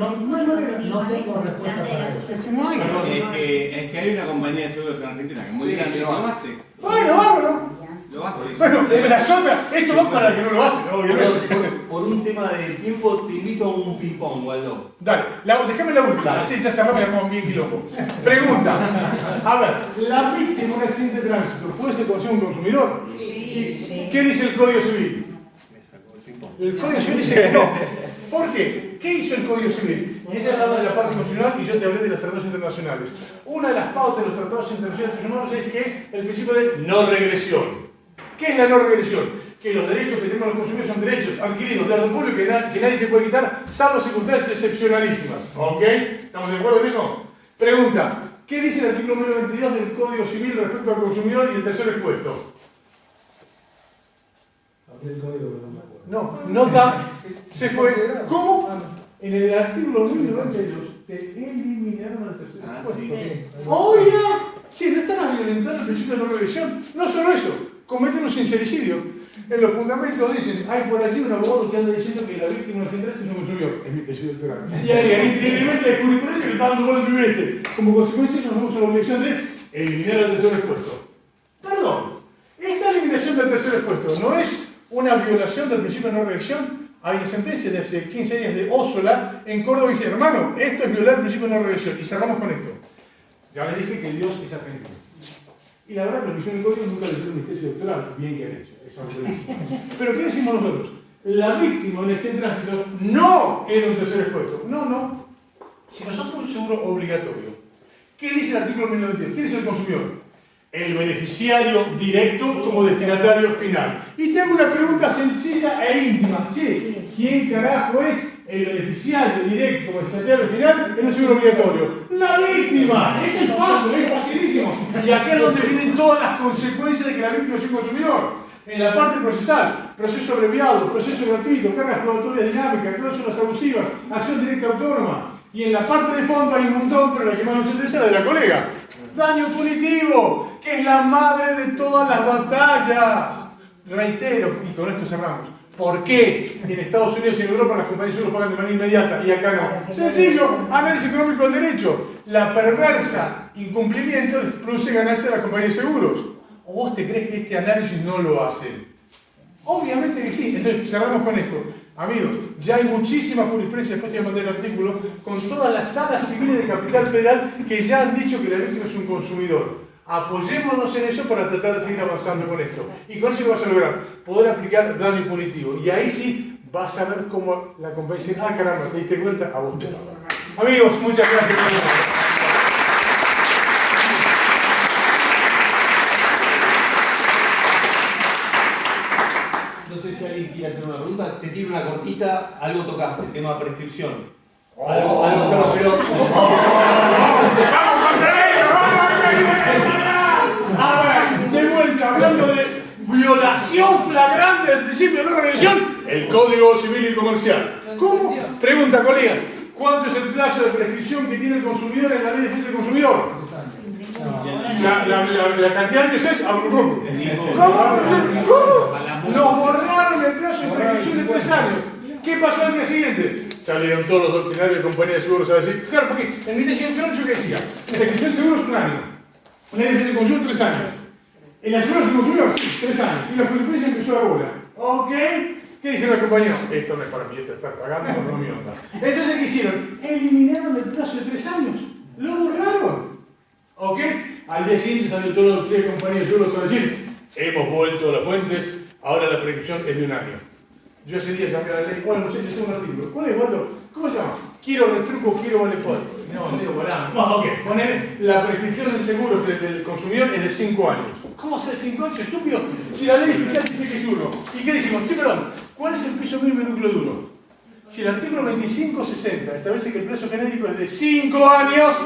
No tengo respuesta para eso. Es que no hay. Es que hay una compañía de seguros en Argentina que es muy grande y no lo hace. Bueno, bárbaro. Lo lo hace. Bueno, las otras, esto va para el que no lo hace, obviamente. Por un tema de tiempo, te invito a un ping-pong, Waldo. Dale, déjame la última, así ya cerramos y armamos bien quilombo. Pregunta, a ver, la víctima de un accidente de tránsito, ¿puede ser conocido un consumidor? Sí. ¿Qué dice el Código Civil? El Código Civil dice que no. ¿Por qué? ¿Qué hizo el Código Civil? Y ella hablaba de la parte constitucional y yo te hablé de los tratados internacionales. Una de las pautas de los tratados internacionales humanos es que el principio de no regresión. ¿Qué es la no regresión? Que los derechos que tenemos los consumidores son derechos adquiridos de orden público que nadie te puede quitar, salvo circunstancias excepcionalísimas. ¿Ok? ¿Estamos de acuerdo en eso? Pregunta, ¿qué dice el artículo 1022 del Código Civil respecto al consumidor y el tercer expuesto? El código, pero no me acuerdo. No, nota, se fue. ¿Cómo? En el artículo 1092 te eliminaron al tercer expuesto. Oiga, si no están violentando el principio de no regresión, no solo eso, cometen un sincericidio. En los fundamentos dicen, hay por allí un abogado que anda diciendo que la víctima de es un consumidor. Es mi tesis doctoral. Y agregan increíblemente de jurisprudencia que está dando bola en primer. Como consecuencia, nos vamos a la obligación de eliminar al tercer expuesto. Perdón, esta eliminación del tercer expuesto no es una violación del principio de no regresión. Hay una sentencia de hace 15 días de Ósola en Córdoba que dice, hermano, esto es violar el principio de no regresión. Y cerramos con esto. Ya les dije que Dios es argentino. Y la verdad, la misión del código nunca le hicieron mi tesis doctoral. Bien que han hecho. Pero ¿qué decimos nosotros? La víctima en este tránsito no era un tercer expuesto. No. Si nosotros un seguro obligatorio, ¿qué dice el artículo 1092? ¿Quién es el consumidor? El beneficiario directo como destinatario final. Y te hago una pregunta sencilla e íntima. Che, ¿quién carajo es el beneficiario directo como destinatario final en un seguro obligatorio? ¡La víctima! Es el paso, es facilísimo. Y acá es donde vienen todas las consecuencias de que la víctima es un consumidor. En la parte procesal, proceso abreviado, proceso gratuito, cargas probatorias dinámicas, cláusulas abusivas, acción directa autónoma. Y en la parte de fondo hay un montón, pero la que más nos interesa es la de la colega. Daño punitivo, que es la madre de todas las batallas. Reitero, y con esto cerramos. ¿Por qué en Estados Unidos y en Europa las compañías solo pagan de manera inmediata y acá no? Sencillo, análisis económico del derecho. La perversa incumplimiento les produce ganancia a las compañías de seguros. ¿O vos te crees que este análisis no lo hacen? Obviamente que sí. Entonces cerramos con esto. Amigos, ya hay muchísima jurisprudencia, después te voy a mandar el artículo, con todas las salas civiles de Capital Federal que ya han dicho que la víctima es un consumidor. Apoyémonos en eso para tratar de seguir avanzando con esto. Y con eso lo vas a lograr, poder aplicar daño punitivo. Y ahí sí vas a ver cómo la compañía dice, ah caramba, ¿te diste cuenta? A vos te va. Amigos, muchas gracias. No sé si alguien quiere hacer una pregunta. Te tiro una cortita. Algo tocaste, tema prescripción. Algo solo, pero... De vuelta, hablando de violación flagrante del principio de no regresión, el Código Civil y Comercial. ¿Cómo? Pregunta, colegas. ¿Cuánto es el plazo de prescripción que tiene el consumidor en la ley de defensa del consumidor? La cantidad de años es... ¿Cómo? Nos borraron el plazo de prescripción de 3 años. ¿Qué pasó al día siguiente? Salieron todos los doctrinarios de compañías de seguros a decir, claro, porque en mi tesis doctoral yo que decía, la prescripción de seguros es 1 año, la defensa del consumidor 3 años. En la seguridad del consumidor, sí, 3 años. Y la jurisprudencia empezó a bola. ¿Ok? ¿Qué dijeron los compañeros? Esto no es para mí, esto está pagando, no me onda. Entonces, ¿qué hicieron? Eliminaron el plazo de 3 años. Lo borraron. ¿Ok? Al día siguiente salieron todos los 3 compañías de seguros a decir, hemos vuelto a las fuentes, ahora la prescripción es de 1 año. Yo ese día llamé a la ley, hola muchachos, tengo un artículo. ¿Cuál es, Waldo? ¿Cómo se llama? Quiero retruco, quiero vale 4. No, Leo, pará. Ok, poner la prescripción del seguro del consumidor es de 5 años. ¿Cómo hacer 5 años, estúpido? Si la ley especial dice que es 1. ¿Y qué decimos? Sí, perdón, ¿cuál es el piso mínimo y núcleo duro? Si el artículo 2560 establece que el plazo genérico es de 5 años,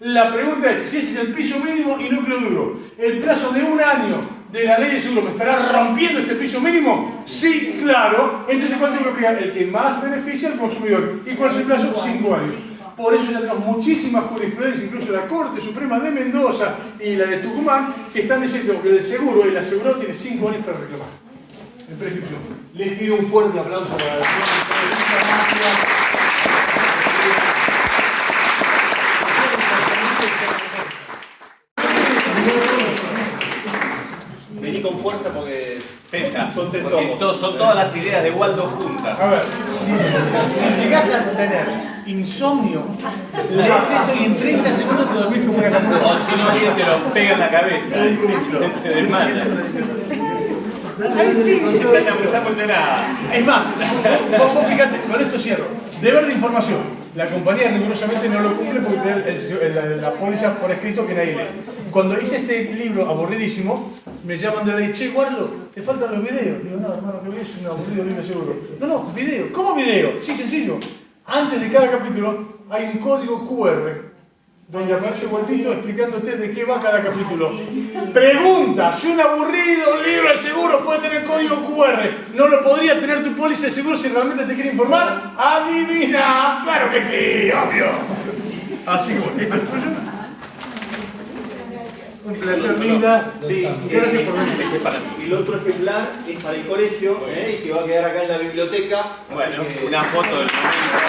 la pregunta es, si ese es el piso mínimo y núcleo duro, ¿el plazo de 1 año de la ley de seguro me estará rompiendo este piso mínimo? Sí, claro. Entonces, ¿cuál tengo que aplicar? El que más beneficia al consumidor. ¿Y cuál es el plazo? 5 años. Por eso ya tenemos muchísimas jurisprudencias, incluso la Corte Suprema de Mendoza y la de Tucumán, que están diciendo que el seguro, el asegurado tiene 5 años para reclamar. En prescripción. Les pido un fuerte aplauso para la Vení con fuerza porque Pesa. son 3 Porque tomos. son todas las ideas de Waldo juntas. A ver, si llegás a tener insomnio, lees esto y en 30 segundos te dormís como una camioneta. O si no, alguien te lo pega en la cabeza. Te desmaya. Ay, sí, está emocionada. Es más, vos fíjate, con esto cierro. Deber de información. La compañía rigurosamente no lo cumple porque te da la póliza por escrito que nadie lee. Cuando hice este libro aburridísimo, me llaman de ahí, che, Guardo, te faltan los videos. Digo, no, hermano, que es un aburrido libro seguro. No, video. ¿Cómo video? Sí, sencillo. Antes de cada capítulo hay un código QR donde aparece Waltito explicándote de qué va cada capítulo. Pregunta, si un aburrido libro de seguro puede tener código QR, ¿no lo podría tener tu póliza de seguro si realmente te quiere informar? ¡Adivina! ¡Claro que sí! ¡Obvio! Así que bueno, esto es tuyo. Un placer, Linda. Sí, Gracias por venir. y el otro ejemplar es para el colegio y que va a quedar acá en la biblioteca. Bueno, Así que- una foto del momento.